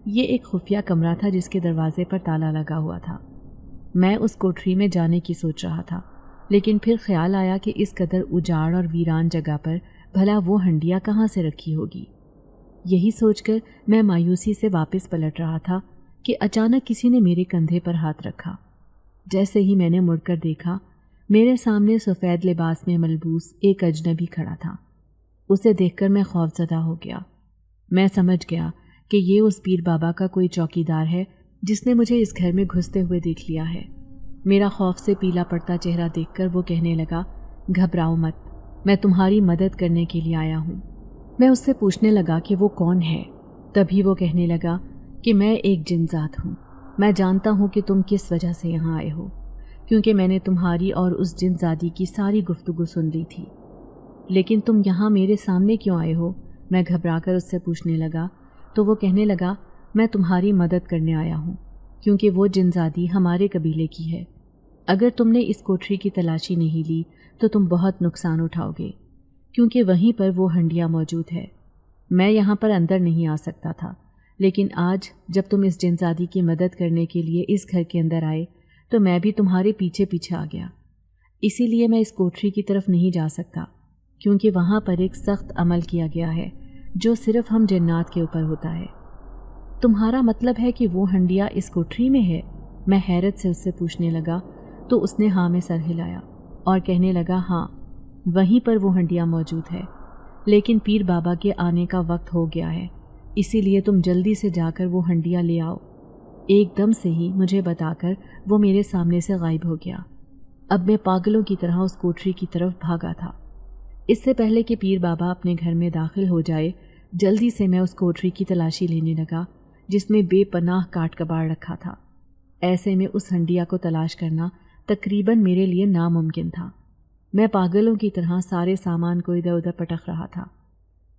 یہ ایک خفیہ کمرہ تھا جس کے دروازے پر تالا لگا ہوا تھا۔ میں اس کوٹری میں جانے کی سوچ رہا تھا، لیکن پھر خیال آیا کہ اس قدر اجاڑ اور ویران جگہ پر بھلا وہ ہنڈیا کہاں سے رکھی ہوگی۔ یہی سوچ کر میں مایوسی سے واپس پلٹ رہا تھا کہ اچانک کسی نے میرے کندھے پر ہاتھ رکھا۔ جیسے ہی میں نے مڑ کر دیکھا، میرے سامنے سفید لباس میں ملبوس ایک اجنبی کھڑا تھا۔ اسے دیکھ کر میں خوفزدہ ہو گیا۔ میں سمجھ گیا کہ یہ اس پیر بابا کا کوئی چوکیدار ہے جس نے مجھے اس گھر میں گھستے ہوئے دیکھ لیا ہے۔ میرا خوف سے پیلا پڑتا چہرہ دیکھ کر وہ کہنے لگا، گھبراؤ مت، میں تمہاری مدد کرنے کے لیے آیا ہوں۔ میں اس سے پوچھنے لگا کہ وہ کون ہے۔ تبھی وہ کہنے لگا کہ میں ایک جن ذات ہوں۔ میں جانتا ہوں کہ تم کس وجہ سے یہاں آئے ہو، کیونکہ میں نے تمہاری اور اس جن زادی کی ساری گفتگو سن لی تھی۔ لیکن تم یہاں میرے سامنے کیوں آئے ہو؟ میں گھبرا کر اس سے پوچھنے لگا تو وہ کہنے لگا، میں تمہاری مدد کرنے آیا ہوں، کیونکہ وہ جن زادی ہمارے قبیلے کی ہے۔ اگر تم نے اس کوٹری کی تلاشی نہیں لی تو تم بہت نقصان اٹھاؤ گے، کیونکہ وہیں پر وہ ہنڈیا موجود ہے۔ میں یہاں پر اندر نہیں آ سکتا تھا، لیکن آج جب تم اس جن زادی کی مدد کرنے کے لیے اس گھر کے اندر آئے تو میں بھی تمہارے پیچھے پیچھے آ گیا۔ اسی لیے میں اس کوٹری کی طرف نہیں جا سکتا، کیونکہ وہاں پر ایک سخت عمل کیا گیا ہے جو صرف ہم جنات کے اوپر ہوتا ہے۔ تمہارا مطلب ہے کہ وہ ہنڈیا اس کوٹری میں ہے؟ میں حیرت سے اس سے پوچھنے لگا تو اس نے ہاں میں سر ہلایا اور کہنے لگا، ہاں وہیں پر وہ ہنڈیا موجود ہے، لیکن پیر بابا کے آنے کا وقت ہو گیا ہے، اسی لیے تم جلدی سے جا کر وہ ہنڈیا لے آؤ۔ ایک دم سے ہی مجھے بتا کر وہ میرے سامنے سے غائب ہو گیا۔ اب میں پاگلوں کی طرح اس کوٹری کی طرف بھاگا تھا۔ اس سے پہلے کہ پیر بابا اپنے گھر میں داخل ہو جائے، جلدی سے میں اس کوٹری کی تلاشی لینے لگا جس میں بے پناہ کاٹ کباڑ رکھا تھا۔ ایسے میں اس ہنڈیا کو تلاش کرنا تقریباً میرے لیے ناممکن تھا۔ میں پاگلوں کی طرح سارے سامان کو ادھر ادھر پٹک رہا تھا۔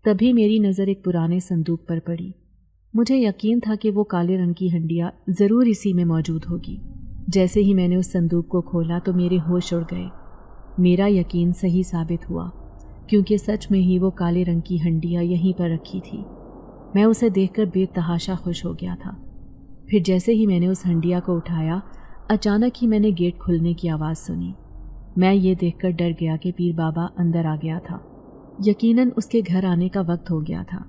تبھی میری نظر ایک پرانے صندوق پر پڑی۔ مجھے یقین تھا کہ وہ کالے رنگ کی ہنڈیا ضرور اسی میں موجود ہوگی۔ جیسے ہی میں نے اس صندوق کو کھولا تو میرے ہوش اڑ گئے۔ میرا یقین صحیح ثابت ہوا، کیونکہ سچ میں ہی وہ کالے رنگ کی ہنڈیا یہیں پر رکھی تھی۔ میں اسے دیکھ کر بے تحاشا خوش ہو گیا تھا۔ پھر جیسے ہی میں نے اس ہنڈیا کو اٹھایا، اچانک ہی میں نے گیٹ کھلنے کی آواز سنی۔ میں یہ دیکھ کر ڈر گیا کہ پیر بابا اندر آ گیا تھا۔ یقیناً اس کے گھر آنے کا وقت ہو گیا تھا۔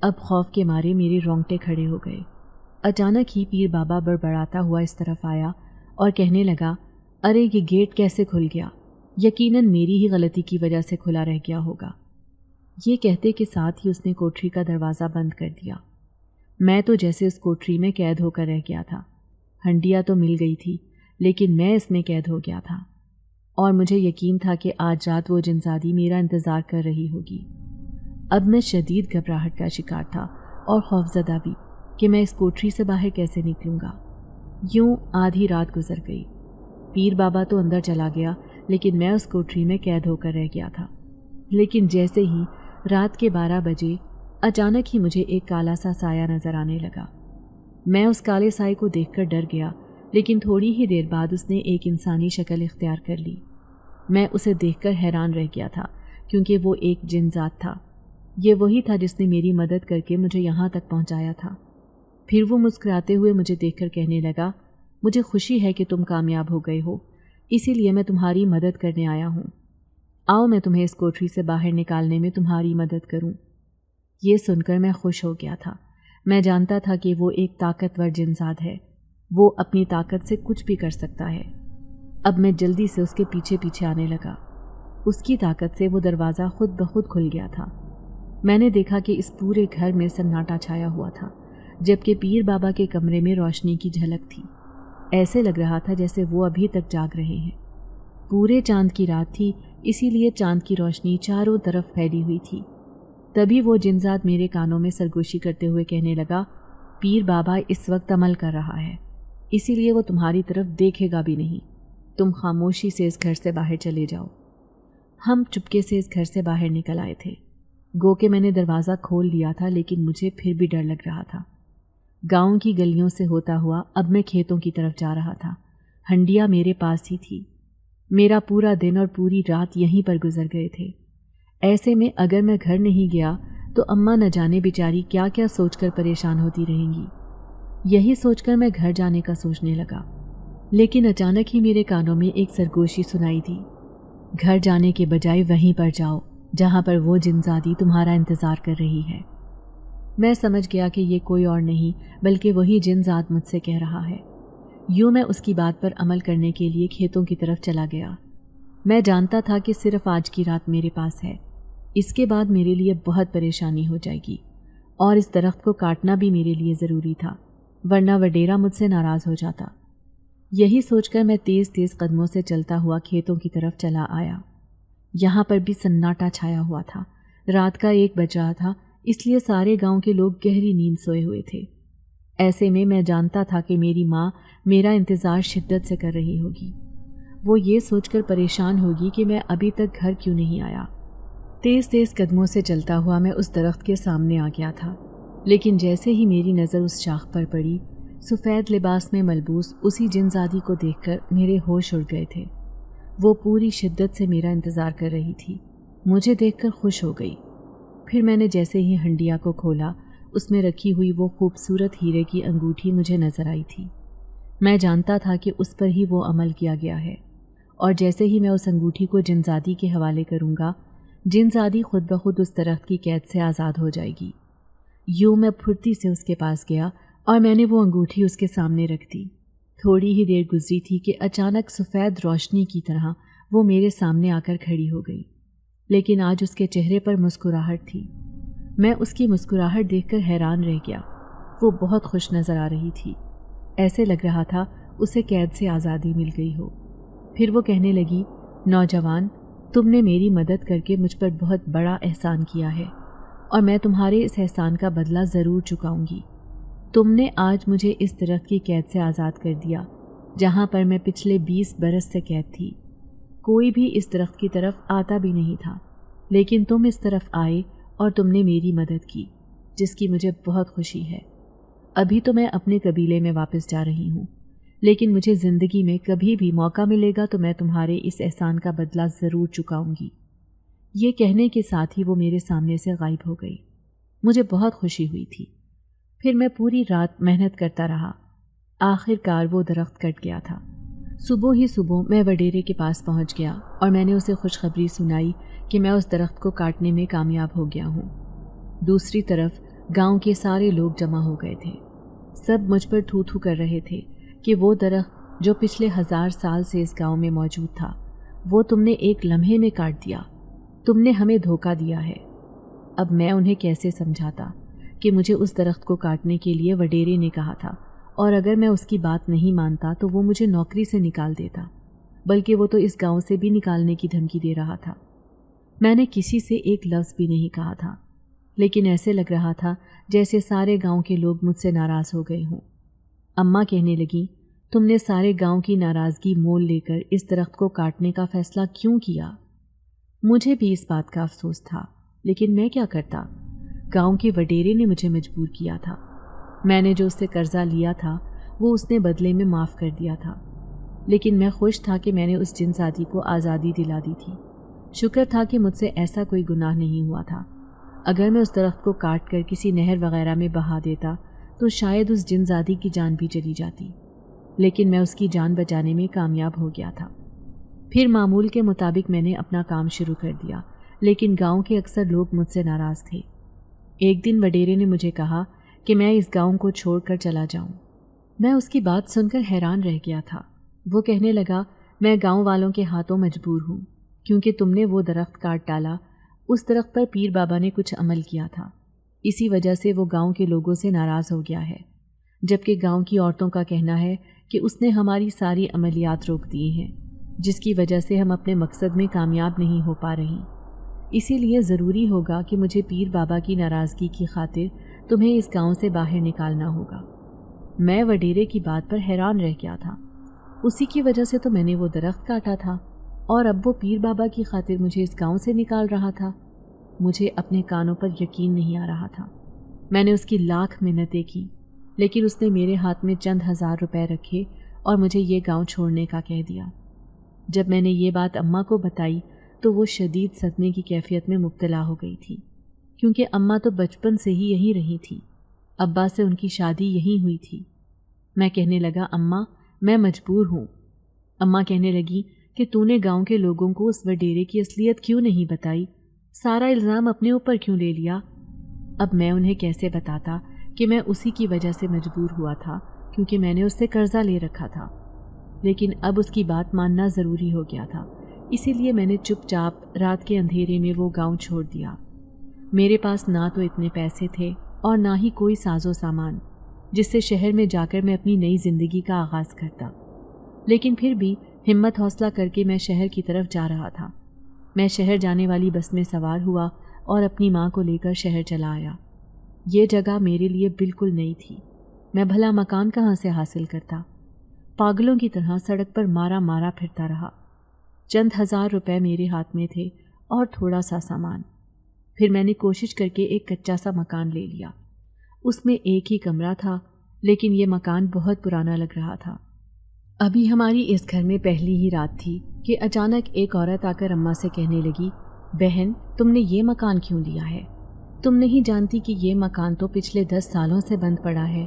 اب خوف کے مارے میرے رونگٹے کھڑے ہو گئے۔ اچانک ہی پیر بابا بڑبڑاتا ہوا اس طرف آیا اور کہنے لگا، ارے یہ گیٹ کیسے کھل گیا؟ یقیناً میری ہی غلطی کی وجہ سے کھلا رہ گیا ہوگا۔ یہ کہتے کے ساتھ ہی اس نے کوٹری کا دروازہ بند کر دیا۔ میں تو جیسے اس کوٹری میں قید ہو کر رہ گیا تھا۔ ہنڈیا تو مل گئی تھی، لیکن میں اس میں قید ہو گیا تھا، اور مجھے یقین تھا کہ آج رات وہ جنزادی میرا انتظار کر رہی ہوگی۔ اب میں شدید گھبراہٹ کا شکار تھا اور خوفزدہ بھی کہ میں اس کوٹری سے باہر کیسے نکلوں گا۔ یوں آدھی رات گزر گئی۔ پیر بابا تو اندر چلا گیا، لیکن میں اس کوٹری میں قید ہو کر رہ گیا تھا۔ لیکن جیسے ہی رات کے 12 بجے اچانک ہی مجھے ایک کالا سا سایہ نظر آنے لگا۔ میں اس کالے سائے کو دیکھ کر ڈر گیا، لیکن تھوڑی ہی دیر بعد اس نے ایک انسانی شکل اختیار کر لی۔ میں اسے دیکھ کر حیران رہ گیا تھا، کیونکہ وہ ایک جن ذات تھا۔ یہ وہی تھا جس نے میری مدد کر کے مجھے یہاں تک پہنچایا تھا۔ پھر وہ مسکراتے ہوئے مجھے دیکھ کر کہنے لگا، مجھے خوشی ہے کہ تم کامیاب ہو گئے ہو، اسی لیے میں تمہاری مدد کرنے آیا ہوں۔ آؤ میں تمہیں اس کوٹری سے باہر نکالنے میں تمہاری مدد کروں۔ یہ سن کر میں خوش ہو گیا تھا۔ میں جانتا تھا کہ وہ ایک طاقتور جنزاد ہے، وہ اپنی طاقت سے کچھ بھی کر سکتا ہے۔ اب میں جلدی سے اس کے پیچھے پیچھے آنے لگا۔ اس کی طاقت سے وہ دروازہ خود بخود کھل گیا تھا۔ میں نے دیکھا کہ اس پورے گھر میں سناٹا چھایا ہوا تھا، جبکہ پیر بابا کے کمرے میں روشنی کی جھلک تھی۔ ایسے لگ رہا تھا جیسے وہ ابھی تک جاگ رہے ہیں۔ پورے چاند کی رات تھی اسی لیے چاند کی روشنی چاروں طرف پھیلی ہوئی تھی۔ تبھی وہ جنزاد میرے کانوں میں سرگوشی کرتے ہوئے کہنے لگا، پیر بابا اس وقت عمل کر رہا ہے، اسی لیے وہ تمہاری طرف دیکھے گا بھی نہیں۔ تم خاموشی سے اس گھر سے باہر چلے جاؤ۔ ہم چپکے سے اس گھر سے باہر نکل آئے تھے۔ گو کہ میں نے دروازہ کھول دیا تھا، لیکن مجھے پھر بھی ڈر لگ رہا تھا۔ گاؤں کی گلیوں سے ہوتا ہوا اب میں کھیتوں کی طرف جا رہا تھا۔ ہنڈیا میرے پاس ہی تھی۔ میرا پورا دن اور پوری رات یہیں پر گزر گئے تھے۔ ایسے میں اگر میں گھر نہیں گیا تو اماں نہ جانے بیچاری کیا کیا سوچ کر پریشان ہوتی رہیں گی۔ یہی سوچ کر میں گھر جانے کا سوچنے لگا، لیکن اچانک ہی میرے کانوں میں ایک سرگوشی سنائی دی، گھر جانے کے بجائے وہیں پر جاؤ جہاں پر وہ جنزادی تمہارا انتظار کر رہی ہے۔ میں سمجھ گیا کہ یہ کوئی اور نہیں بلکہ وہی جنزاد مجھ سے کہہ رہا ہے۔ یوں میں اس کی بات پر عمل کرنے کے لیے کھیتوں کی طرف چلا گیا۔ میں جانتا تھا کہ صرف آج کی رات میرے پاس ہے، اس کے بعد میرے لیے بہت پریشانی ہو جائے گی، اور اس درخت کو کاٹنا بھی میرے لیے ضروری تھا، ورنہ وڈیرا مجھ سے ناراض ہو جاتا۔ یہی سوچ کر میں تیز تیز قدموں سے چلتا ہوا کھیتوں کی طرف چلا آیا۔ یہاں پر بھی سناٹا چھایا ہوا تھا۔ رات کا 1 بج رہا تھا، اس لیے سارے گاؤں کے لوگ گہری نیند سوئے ہوئے تھے۔ ایسے میں جانتا تھا کہ میری ماں میرا انتظار شدت سے کر رہی ہوگی۔ وہ یہ سوچ کر پریشان ہوگی کہ میں ابھی تک گھر کیوں نہیں آیا۔ تیز تیز قدموں سے چلتا ہوا میں اس درخت کے سامنے آ گیا تھا، لیکن جیسے ہی میری نظر اس شاخ پر پڑی، سفید لباس میں ملبوس اسی جنزادی کو دیکھ کر میرے ہوش اڑ گئے تھے۔ وہ پوری شدت سے میرا انتظار کر رہی تھی۔ مجھے دیکھ کر خوش ہو گئی۔ پھر میں نے جیسے ہی ہنڈیا کو کھولا، اس میں رکھی ہوئی وہ خوبصورت ہیرے کی انگوٹھی مجھے نظر آئی تھی۔ میں جانتا تھا کہ اس پر ہی وہ عمل کیا گیا ہے، اور جیسے ہی میں اس انگوٹھی کو جنزادی کے حوالے کروں گا، جنزادی خود بخود اس درخت کی قید سے آزاد ہو جائے گی۔ یوں میں پھرتی سے اس کے پاس گیا اور میں نے وہ انگوٹھی اس کے سامنے رکھ دی۔ تھوڑی ہی دیر گزری تھی کہ اچانک سفید روشنی کی طرح وہ میرے سامنے آ کر کھڑی ہو گئی، لیکن آج اس کے چہرے پر مسکراہٹ تھی۔ میں اس کی مسکراہٹ دیکھ کر حیران رہ گیا۔ وہ بہت خوش نظر آ رہی تھی، ایسے لگ رہا تھا اسے قید سے آزادی مل گئی ہو۔ پھر وہ کہنے لگی، نوجوان، تم نے میری مدد کر کے مجھ پر بہت بڑا احسان کیا ہے، اور میں تمہارے اس احسان کا بدلہ ضرور چکاؤں گی۔ تم نے آج مجھے اس درخت کی قید سے آزاد کر دیا جہاں پر میں پچھلے 20 برس سے قید تھی۔ کوئی بھی اس درخت کی طرف آتا بھی نہیں تھا، لیکن تم اس طرف آئے اور تم نے میری مدد کی، جس کی مجھے بہت خوشی ہے۔ ابھی تو میں اپنے قبیلے میں واپس جا رہی ہوں، لیکن مجھے زندگی میں کبھی بھی موقع ملے گا تو میں تمہارے اس احسان کا بدلہ ضرور چکاؤں گی۔ یہ کہنے کے ساتھ ہی وہ میرے سامنے سے غائب ہو گئی۔ مجھے بہت خوشی ہوئی تھی۔ پھر میں پوری رات محنت کرتا رہا۔ آخر کار وہ درخت کٹ گیا تھا۔ صبح ہی صبح میں وڈیرے کے پاس پہنچ گیا اور میں نے اسے خوشخبری سنائی کہ میں اس درخت کو کاٹنے میں کامیاب ہو گیا ہوں۔ دوسری طرف گاؤں کے سارے لوگ جمع ہو گئے تھے۔ سب مجھ پر تھو تھو کر رہے تھے کہ وہ درخت جو پچھلے 1000 سال سے اس گاؤں میں موجود تھا، وہ تم نے ایک لمحے میں کاٹ دیا۔ تم نے ہمیں دھوکہ دیا ہے۔ اب میں انہیں کیسے سمجھاتا کہ مجھے اس درخت کو کاٹنے کے لیے وڈیرے نے کہا تھا، اور اگر میں اس کی بات نہیں مانتا تو وہ مجھے نوکری سے نکال دیتا، بلکہ وہ تو اس گاؤں سے بھی نکالنے کی دھمکی دے رہا تھا۔ میں نے کسی سے ایک لفظ بھی نہیں کہا تھا، لیکن ایسے لگ رہا تھا جیسے سارے گاؤں کے لوگ مجھ سے ناراض ہو گئے ہوں۔ اماں کہنے لگی، تم نے سارے گاؤں کی ناراضگی مول لے کر اس درخت کو کاٹنے کا فیصلہ کیوں کیا؟ مجھے بھی اس بات کا افسوس تھا، لیکن میں کیا کرتا؟ گاؤں کے وڈیرے نے مجھے مجبور کیا تھا۔ میں نے جو اس سے قرضہ لیا تھا وہ اس نے بدلے میں معاف کر دیا تھا، لیکن میں خوش تھا کہ میں نے اس جنزادی کو آزادی دلا دی تھی۔ شکر تھا کہ مجھ سے ایسا کوئی گناہ نہیں ہوا تھا۔ اگر میں اس درخت کو کاٹ کر کسی نہر وغیرہ میں بہا دیتا تو شاید اس جنزادی کی جان بھی چلی جاتی، لیکن میں اس کی جان بچانے میں کامیاب ہو گیا تھا۔ پھر معمول کے مطابق میں نے اپنا کام شروع کر دیا، لیکن گاؤں کے اکثر لوگ مجھ سے ناراض تھے۔ ایک دن وڈیرے نے مجھے کہا کہ میں اس گاؤں کو چھوڑ کر چلا جاؤں۔ میں اس کی بات سن کر حیران رہ گیا تھا۔ وہ کہنے لگا، میں گاؤں والوں کے ہاتھوں مجبور ہوں، کیونکہ تم نے وہ درخت کاٹ ڈالا۔ اس درخت پر پیر بابا نے کچھ عمل کیا تھا، اسی وجہ سے وہ گاؤں کے لوگوں سے ناراض ہو گیا ہے، جبکہ گاؤں کی عورتوں کا کہنا ہے کہ اس نے ہماری ساری عملیات روک دی ہیں۔ جس کی وجہ سے ہم اپنے مقصد میں کامیاب نہیں ہو پا رہی۔ اسی لیے ضروری ہوگا کہ مجھے پیر بابا کی ناراضگی کی خاطر تمہیں اس گاؤں سے باہر نکالنا ہوگا۔ میں وڈیرے کی بات پر حیران رہ گیا تھا۔ اسی کی وجہ سے تو میں نے وہ درخت کاٹا تھا، اور اب وہ پیر بابا کی خاطر مجھے اس گاؤں سے نکال رہا تھا۔ مجھے اپنے کانوں پر یقین نہیں آ رہا تھا۔ میں نے اس کی لاکھ منتیں کی، لیکن اس نے میرے ہاتھ میں چند ہزار روپے رکھے اور مجھے یہ گاؤں چھوڑنے کا کہہ دیا۔ جب میں نے یہ بات اماں کو بتائی تو وہ شدید صدمے کی کیفیت میں مبتلا ہو گئی تھی، کیونکہ اماں تو بچپن سے ہی یہیں رہی تھی، ابا سے ان کی شادی یہیں ہوئی تھی۔ میں کہنے لگا، اماں میں مجبور ہوں۔ اماں کہنے لگی کہ تو نے گاؤں کے لوگوں کو اس وڈیرے کی اصلیت کیوں نہیں بتائی، سارا الزام اپنے اوپر کیوں لے لیا؟ اب میں انہیں کیسے بتاتا کہ میں اسی کی وجہ سے مجبور ہوا تھا، کیونکہ میں نے اس سے قرضہ لے رکھا تھا۔ لیکن اب اس کی بات ماننا ضروری ہو گیا تھا، اسی لیے میں نے چپ چاپ رات کے اندھیرے میں وہ گاؤں چھوڑ دیا۔ میرے پاس نہ تو اتنے پیسے تھے اور نہ ہی کوئی ساز و سامان جس سے شہر میں جا کر میں اپنی نئی زندگی کا آغاز کرتا، لیکن پھر بھی ہمت حوصلہ کر کے میں شہر کی طرف جا رہا تھا۔ میں شہر جانے والی بس میں سوار ہوا اور اپنی ماں کو لے کر شہر چلا آیا۔ یہ جگہ میرے لیے بالکل نئی تھی، میں بھلا مکان کہاں سے حاصل کرتا؟ پاگلوں کی طرح سڑک پر مارا مارا پھرتا رہا۔ چند ہزار روپے میرے ہاتھ میں تھے اور تھوڑا سا سامان۔ پھر میں نے کوشش کر کے ایک کچا سا مکان لے لیا۔ اس میں ایک ہی کمرہ تھا، لیکن یہ مکان بہت پرانا لگ رہا تھا۔ ابھی ہماری اس گھر میں پہلی ہی رات تھی کہ اچانک ایک عورت آ کر اماں سے کہنے لگی، بہن تم نے یہ مکان کیوں لیا ہے؟ تم نہیں جانتی کہ یہ مکان تو پچھلے 10 سالوں سے بند پڑا ہے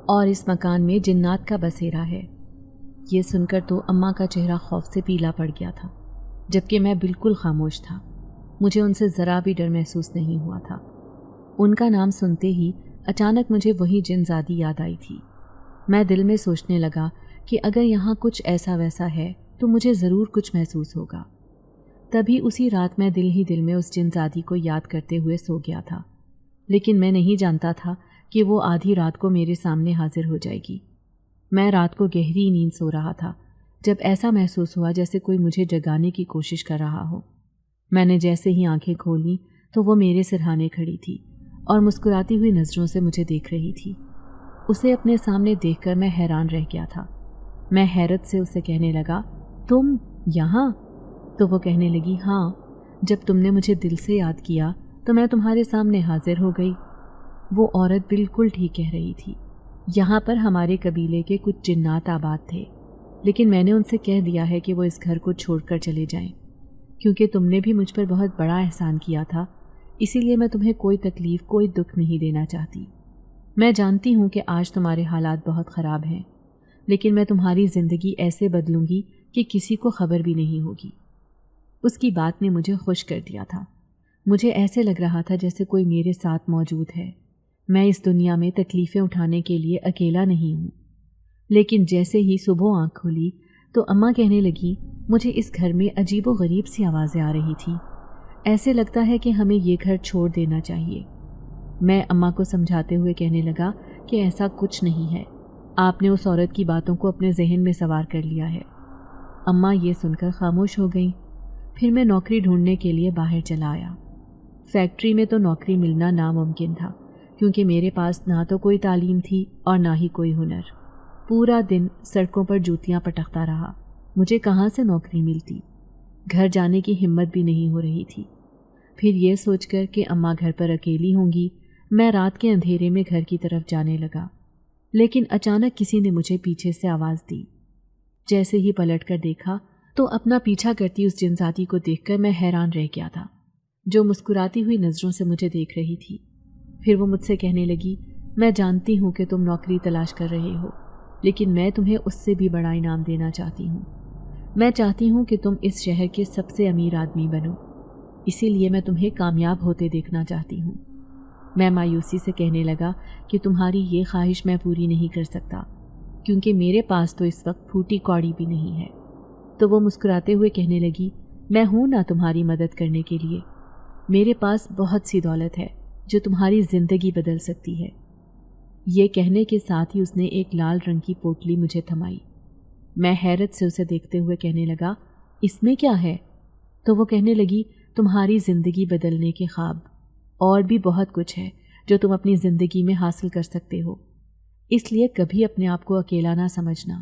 اور اس مکان میں جنات کا بسیرا ہے۔ یہ سن کر تو اماں کا چہرہ خوف سے پیلا پڑ گیا تھا، جبکہ میں بالکل خاموش تھا۔ مجھے ان سے ذرا بھی ڈر محسوس نہیں ہوا تھا۔ ان کا نام سنتے ہی اچانک مجھے وہی جن زادی یاد آئی تھی۔ میں دل میں سوچنے لگا کہ اگر یہاں کچھ ایسا ویسا ہے تو مجھے ضرور کچھ محسوس ہوگا۔ تبھی اسی رات میں دل ہی دل میں اس جن زادی کو یاد کرتے ہوئے سو گیا تھا، لیکن میں نہیں جانتا تھا کہ وہ آدھی رات کو میرے سامنے حاضر ہو جائے گی۔ میں رات کو گہری نیند سو رہا تھا جب ایسا محسوس ہوا جیسے کوئی مجھے جگانے کی کوشش کر رہا ہو۔ میں نے جیسے ہی آنکھیں کھولیں تو وہ میرے سرہانے کھڑی تھی اور مسکراتی ہوئی نظروں سے مجھے دیکھ رہی تھی۔ اسے اپنے سامنے دیکھ کر میں حیران رہ گیا تھا۔ میں حیرت سے اسے کہنے لگا، تم یہاں؟ تو وہ کہنے لگی، ہاں، جب تم نے مجھے دل سے یاد کیا تو میں تمہارے سامنے حاضر ہو گئی۔ وہ عورت بالکل ٹھیک کہہ رہی تھی۔ یہاں پر ہمارے قبیلے کے کچھ جنات آباد تھے، لیکن میں نے ان سے کہہ دیا ہے کہ وہ اس گھر کو چھوڑ کر چلے جائیں، کیونکہ تم نے بھی مجھ پر بہت بڑا احسان کیا تھا، اسی لیے میں تمہیں کوئی تکلیف کوئی دکھ نہیں دینا چاہتی۔ میں جانتی ہوں کہ آج تمہارے حالات بہت خراب ہیں، لیکن میں تمہاری زندگی ایسے بدلوں گی کہ کسی کو خبر بھی نہیں ہوگی۔ اس کی بات نے مجھے خوش کر دیا تھا۔ مجھے ایسے لگ رہا تھا جیسے کوئی میرے ساتھ موجود ہے۔ میں اس دنیا میں تکلیفیں اٹھانے کے لیے اکیلا نہیں ہوں۔ لیکن جیسے ہی صبح آنکھ کھولی تو اماں کہنے لگی، مجھے اس گھر میں عجیب و غریب سی آوازیں آ رہی تھیں، ایسے لگتا ہے کہ ہمیں یہ گھر چھوڑ دینا چاہیے۔ میں اماں کو سمجھاتے ہوئے کہنے لگا کہ ایسا کچھ نہیں ہے، آپ نے اس عورت کی باتوں کو اپنے ذہن میں سوار کر لیا ہے۔ اماں یہ سن کر خاموش ہو گئیں۔ پھر میں نوکری ڈھونڈنے کے لیے باہر چلا آیا۔ فیکٹری میں تو نوکری ملنا ناممکن تھا، کیونکہ میرے پاس نہ تو کوئی تعلیم تھی اور نہ ہی کوئی ہنر۔ پورا دن سڑکوں پر جوتیاں پٹکتا رہا، مجھے کہاں سے نوکری ملتی؟ گھر جانے کی ہمت بھی نہیں ہو رہی تھی۔ پھر یہ سوچ کر کہ اماں گھر پر اکیلی ہوں گی، میں رات کے اندھیرے میں گھر کی طرف جانے لگا، لیکن اچانک کسی نے مجھے پیچھے سے آواز دی۔ جیسے ہی پلٹ کر دیکھا تو اپنا پیچھا کرتی اس جنزادی کو دیکھ کر میں حیران رہ گیا تھا، جو مسکراتی ہوئی نظروں سے مجھے دیکھ رہی تھی۔ پھر وہ مجھ سے کہنے لگی، میں جانتی ہوں کہ تم نوکری تلاش کر رہے ہو، لیکن میں تمہیں اس سے بھی بڑا انعام دینا چاہتی ہوں۔ میں چاہتی ہوں کہ تم اس شہر کے سب سے امیر آدمی بنو، اسی لیے میں تمہیں کامیاب ہوتے دیکھنا چاہتی ہوں۔ میں مایوسی سے کہنے لگا کہ تمہاری یہ خواہش میں پوری نہیں کر سکتا، کیونکہ میرے پاس تو اس وقت پھوٹی کوڑی بھی نہیں ہے۔ تو وہ مسکراتے ہوئے کہنے لگی، میں ہوں نا تمہاری مدد کرنے کے لیے، میرے پاس بہت سی دولت ہے جو تمہاری زندگی بدل سکتی ہے۔ یہ کہنے کے ساتھ ہی اس نے ایک لال رنگ کی پوٹلی مجھے تھمائی۔ میں حیرت سے اسے دیکھتے ہوئے کہنے لگا، اس میں کیا ہے؟ تو وہ کہنے لگی، تمہاری زندگی بدلنے کے خواب، اور بھی بہت کچھ ہے جو تم اپنی زندگی میں حاصل کر سکتے ہو، اس لیے کبھی اپنے آپ کو اکیلا نہ سمجھنا۔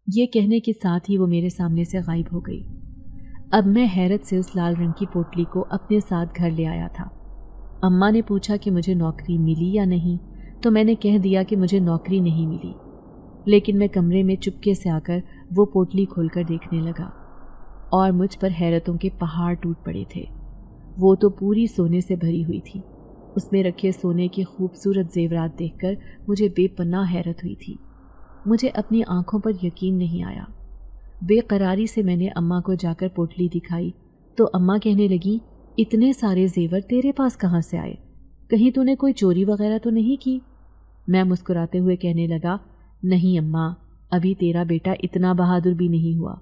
یہ کہنے کے ساتھ ہی وہ میرے سامنے سے غائب ہو گئی۔ اب میں حیرت سے اس لال رنگ کی پوٹلی کو اپنے ساتھ گھر لے آیا تھا۔ اماں نے پوچھا کہ مجھے نوکری ملی یا نہیں، تو میں نے کہہ دیا کہ مجھے نوکری نہیں ملی، لیکن میں کمرے میں چپکے سے آ کر وہ پوٹلی کھول کر دیکھنے لگا، اور مجھ پر حیرتوں کے پہاڑ ٹوٹ پڑے تھے۔ وہ تو پوری سونے سے بھری ہوئی تھی۔ اس میں رکھے سونے کے خوبصورت زیورات دیکھ کر مجھے بے پناہ حیرت ہوئی تھی۔ مجھے اپنی آنکھوں پر یقین نہیں آیا۔ بے قراری سے میں نے اماں کو جا کر پوٹلی دکھائی تو اماں کہنے لگی، اتنے سارے زیور تیرے پاس کہاں سے آئے؟ کہیں تو نے کوئی چوری وغیرہ تو نہیں کی؟ میں مسکراتے ہوئے کہنے لگا، نہیں اماں، ابھی تیرا بیٹا اتنا بہادر بھی نہیں ہوا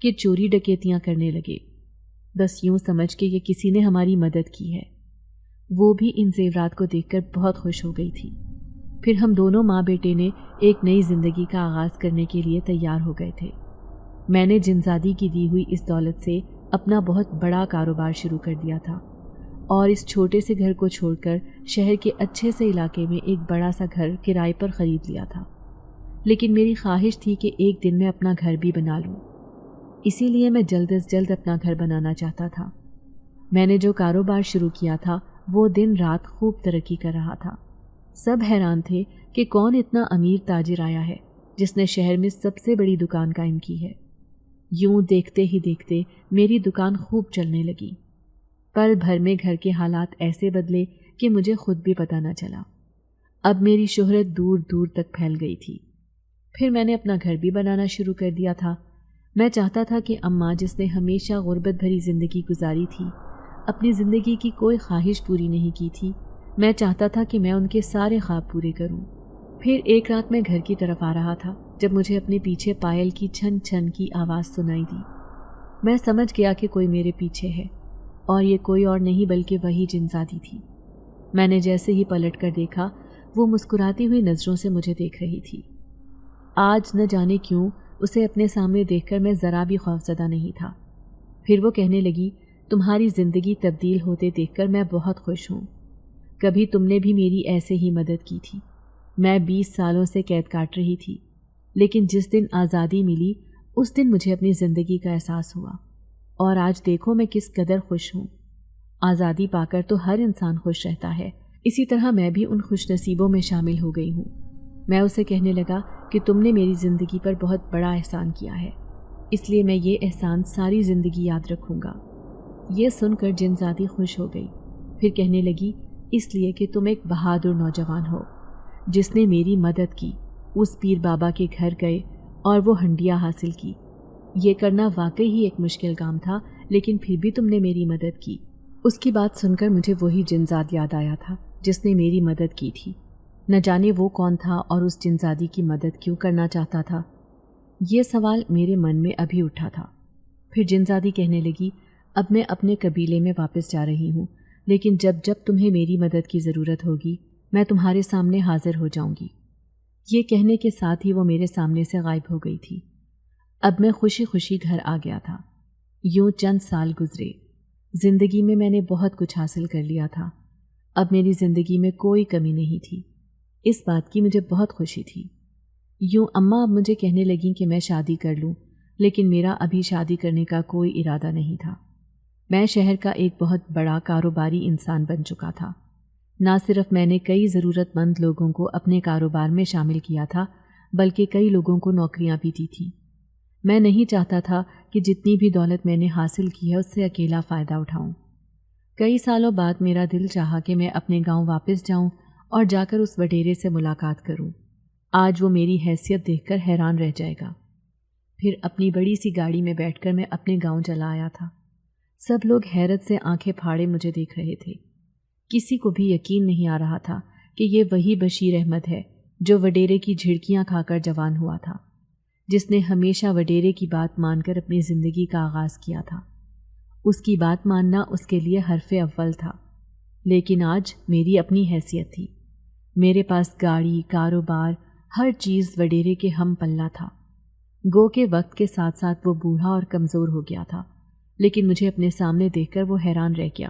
کہ چوری ڈکیتیاں کرنے لگے، بس یوں سمجھ کے یہ کسی نے ہماری مدد کی ہے۔ وہ بھی ان زیورات کو دیکھ کر بہت خوش ہو گئی تھی۔ پھر ہم دونوں ماں بیٹے نے ایک نئی زندگی کا آغاز کرنے کے لیے تیار ہو گئے تھے۔ میں نے جنزادی کی دی ہوئی اس دولت سے اپنا بہت بڑا کاروبار شروع کر دیا تھا، اور اس چھوٹے سے گھر کو چھوڑ کر شہر کے اچھے سے علاقے میں ایک بڑا سا گھر کرائے پر خرید لیا تھا۔ لیکن میری خواہش تھی کہ ایک دن میں اپنا گھر بھی بنا لوں، اسی لیے میں جلد از جلد اپنا گھر بنانا چاہتا تھا۔ میں نے جو کاروبار شروع کیا تھا وہ دن رات خوب ترقی کر رہا تھا۔ سب حیران تھے کہ کون اتنا امیر تاجر آیا ہے جس نے شہر میں سب سے بڑی دکان قائم کی ہے۔ یوں دیکھتے ہی دیکھتے میری دکان خوب چلنے لگی۔ پل بھر میں گھر کے حالات ایسے بدلے کہ مجھے خود بھی پتہ نہ چلا۔ اب میری شہرت دور دور تک پھیل گئی تھی۔ پھر میں نے اپنا گھر بھی بنانا شروع کر دیا تھا۔ میں چاہتا تھا کہ اماں، جس نے ہمیشہ غربت بھری زندگی گزاری تھی، اپنی زندگی کی کوئی خواہش پوری نہیں کی تھی، میں چاہتا تھا کہ میں ان کے سارے خواب پورے کروں۔ پھر ایک رات میں گھر کی طرف آ رہا تھا جب مجھے اپنے پیچھے پائل کی چھن چھن کی آواز سنائی دی۔ میں سمجھ گیا کہ کوئی میرے پیچھے ہے، اور یہ کوئی اور نہیں بلکہ وہی جنزادی تھی۔ میں نے جیسے ہی پلٹ کر دیکھا، وہ مسکراتی ہوئی نظروں سے مجھے دیکھ رہی تھی۔ آج نہ جانے کیوں اسے اپنے سامنے دیکھ کر میں ذرا بھی خوفزدہ نہیں تھا۔ پھر وہ کہنے لگی، تمہاری زندگی تبدیل ہوتے دیکھ کر میں بہت خوش ہوں۔ کبھی تم نے بھی میری ایسے ہی مدد کی تھی۔ میں 20 سالوں سے قید کاٹ رہی تھی، لیکن جس دن آزادی ملی اس دن مجھے اپنی زندگی کا احساس ہوا، اور آج دیکھو میں کس قدر خوش ہوں۔ آزادی پا کر تو ہر انسان خوش رہتا ہے، اسی طرح میں بھی ان خوش نصیبوں میں شامل ہو گئی ہوں۔ میں اسے کہنے لگا کہ تم نے میری زندگی پر بہت بڑا احسان کیا ہے، اس لیے میں یہ احسان ساری زندگی یاد رکھوں گا۔ یہ سن کر جنزادی خوش ہو گئی، پھر کہنے لگی، اس لیے کہ تم ایک بہادر نوجوان ہو جس نے میری مدد کی، اس پیر بابا کے گھر گئے اور وہ ہنڈیا حاصل کی۔ یہ کرنا واقعی ہی ایک مشکل کام تھا، لیکن پھر بھی تم نے میری مدد کی۔ اس کی بات سن کر مجھے وہی جنزاد یاد آیا تھا جس نے میری مدد کی تھی۔ نہ جانے وہ کون تھا اور اس جنزادی کی مدد کیوں کرنا چاہتا تھا؟ یہ سوال میرے من میں ابھی اٹھا تھا۔ پھر جنزادی کہنے لگی، اب میں اپنے قبیلے میں واپس جا رہی ہوں، لیکن جب جب تمہیں میری مدد کی ضرورت ہوگی میں تمہارے سامنے حاضر ہو جاؤں گی۔ یہ کہنے کے ساتھ ہی وہ میرے سامنے سے غائب ہو گئی تھی۔ اب میں خوشی خوشی گھر آ گیا تھا۔ یوں چند سال گزرے۔ زندگی میں میں نے بہت کچھ حاصل کر لیا تھا۔ اب میری زندگی میں کوئی کمی نہیں تھی۔ اس بات کی مجھے بہت خوشی تھی۔ یوں اماں اب مجھے کہنے لگیں کہ میں شادی کر لوں، لیکن میرا ابھی شادی کرنے کا کوئی ارادہ نہیں تھا۔ میں شہر کا ایک بہت بڑا کاروباری انسان بن چکا تھا۔ نہ صرف میں نے کئی ضرورت مند لوگوں کو اپنے کاروبار میں شامل کیا تھا، بلکہ کئی لوگوں کو نوکریاں بھی دی تھیں۔ میں نہیں چاہتا تھا کہ جتنی بھی دولت میں نے حاصل کی ہے اس سے اکیلا فائدہ اٹھاؤں۔ کئی سالوں بعد میرا دل چاہا کہ میں اپنے گاؤں واپس جاؤں اور جا کر اس وڈیرے سے ملاقات کروں۔ آج وہ میری حیثیت دیکھ کر حیران رہ جائے گا۔ پھر اپنی بڑی سی گاڑی میں بیٹھ کر میں اپنے گاؤں چلا آیا تھا۔ سب لوگ حیرت سے آنکھیں پھاڑے مجھے دیکھ رہے تھے۔ کسی کو بھی یقین نہیں آ رہا تھا کہ یہ وہی بشیر احمد ہے جو وڈیرے کی جھڑکیاں کھا کر جوان ہوا تھا، جس نے ہمیشہ وڈیرے کی بات مان کر اپنی زندگی کا آغاز کیا تھا۔ اس کی بات ماننا اس کے لیے حرف اول تھا، لیکن آج میری اپنی حیثیت تھی۔ میرے پاس گاڑی، کاروبار، ہر چیز وڈیرے کے ہم پلہ تھا۔ گو کہ وقت کے ساتھ ساتھ وہ بوڑھا اور کمزور ہو گیا تھا، لیکن مجھے اپنے سامنے دیکھ کر وہ حیران رہ گیا۔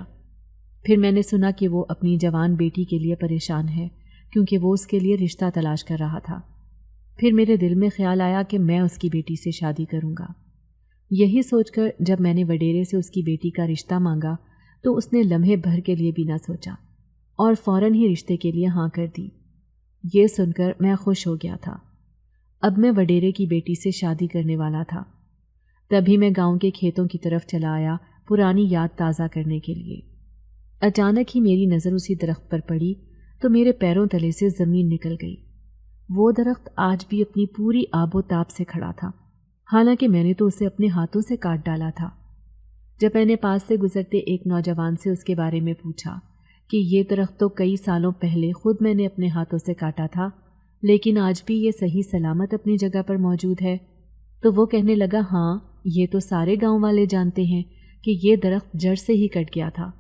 پھر میں نے سنا کہ وہ اپنی جوان بیٹی کے لیے پریشان ہے کیونکہ وہ اس کے لیے رشتہ تلاش کر رہا تھا۔ پھر میرے دل میں خیال آیا کہ میں اس کی بیٹی سے شادی کروں گا۔ یہی سوچ کر جب میں نے وڈیرے سے اس کی بیٹی کا رشتہ مانگا تو اس نے لمحے بھر کے لیے بھی نہ سوچا اور فوراً ہی رشتے کے لیے ہاں کر دی۔ یہ سن کر میں خوش ہو گیا تھا۔ اب میں وڈیرے کی بیٹی سے شادی کرنے والا تھا۔ تبھی میں گاؤں کے کھیتوں کی طرف چلا آیا پرانی یاد تازہ کرنے کے لیے۔ اچانک ہی میری نظر اسی درخت پر پڑی تو میرے پیروں تلے سے زمین نکل گئی۔ وہ درخت آج بھی اپنی پوری آب و تاب سے کھڑا تھا، حالانکہ میں نے تو اسے اپنے ہاتھوں سے کاٹ ڈالا تھا۔ جب میں نے پاس سے گزرتے ایک نوجوان سے اس کے بارے میں پوچھا کہ یہ درخت تو کئی سالوں پہلے خود میں نے اپنے ہاتھوں سے کاٹا تھا، لیکن آج بھی یہ صحیح سلامت اپنی جگہ پر موجود ہے، تو وہ کہنے لگا، ہاں یہ تو سارے گاؤں والے جانتے ہیں کہ یہ درخت جڑ سے ہی کٹ گیا تھا،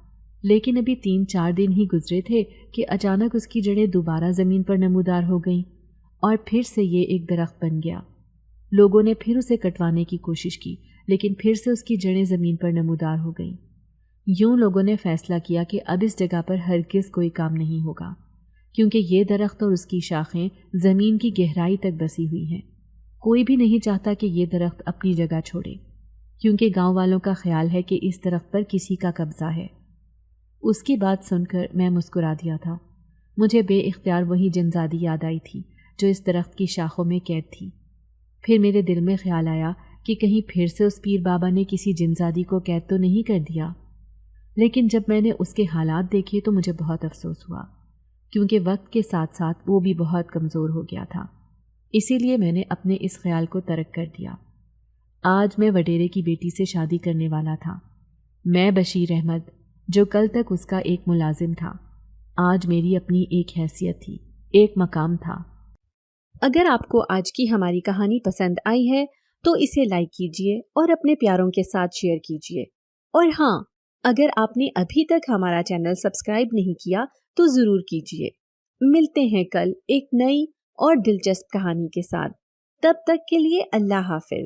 لیکن ابھی 3-4 دن ہی گزرے تھے کہ اچانک اس کی جڑیں دوبارہ زمین پر نمودار ہو گئیں اور پھر سے یہ ایک درخت بن گیا۔ لوگوں نے پھر اسے کٹوانے کی کوشش کی، لیکن پھر سے اس کی جڑیں زمین پر نمودار ہو گئیں۔ یوں لوگوں نے فیصلہ کیا کہ اب اس جگہ پر ہرگز کوئی کام نہیں ہوگا، کیونکہ یہ درخت اور اس کی شاخیں زمین کی گہرائی تک بسی ہوئی ہیں۔ کوئی بھی نہیں چاہتا کہ یہ درخت اپنی جگہ چھوڑے، کیونکہ گاؤں والوں کا خیال ہے کہ اس درخت پر کسی کا قبضہ ہے۔ اس کی بات سن کر میں مسکرا دیا تھا۔ مجھے بے اختیار وہی جنزادی یاد آئی تھی جو اس درخت کی شاخوں میں قید تھی۔ پھر میرے دل میں خیال آیا کہ کہیں پھر سے اس پیر بابا نے کسی جنزادی کو قید تو نہیں کر دیا، لیکن جب میں نے اس کے حالات دیکھے تو مجھے بہت افسوس ہوا، کیونکہ وقت کے ساتھ ساتھ وہ بھی بہت کمزور ہو گیا تھا۔ اسی لیے میں نے اپنے اس خیال کو ترک کر دیا۔ آج میں وڈیرے کی بیٹی سے شادی کرنے والا تھا۔ میں بشیر احمد، جو کل تک اس کا ایک ملازم تھا، آج میری اپنی ایک حیثیت تھی، ایک مقام تھا۔ اگر آپ کو آج کی ہماری کہانی پسند آئی ہے تو اسے لائک کیجیے اور اپنے پیاروں کے ساتھ شیئر کیجیے، اور ہاں، اگر آپ نے ابھی تک ہمارا چینل سبسکرائب نہیں کیا تو ضرور کیجیے۔ ملتے ہیں کل ایک نئی اور دلچسپ کہانی کے ساتھ، تب تک کے لیے اللہ حافظ۔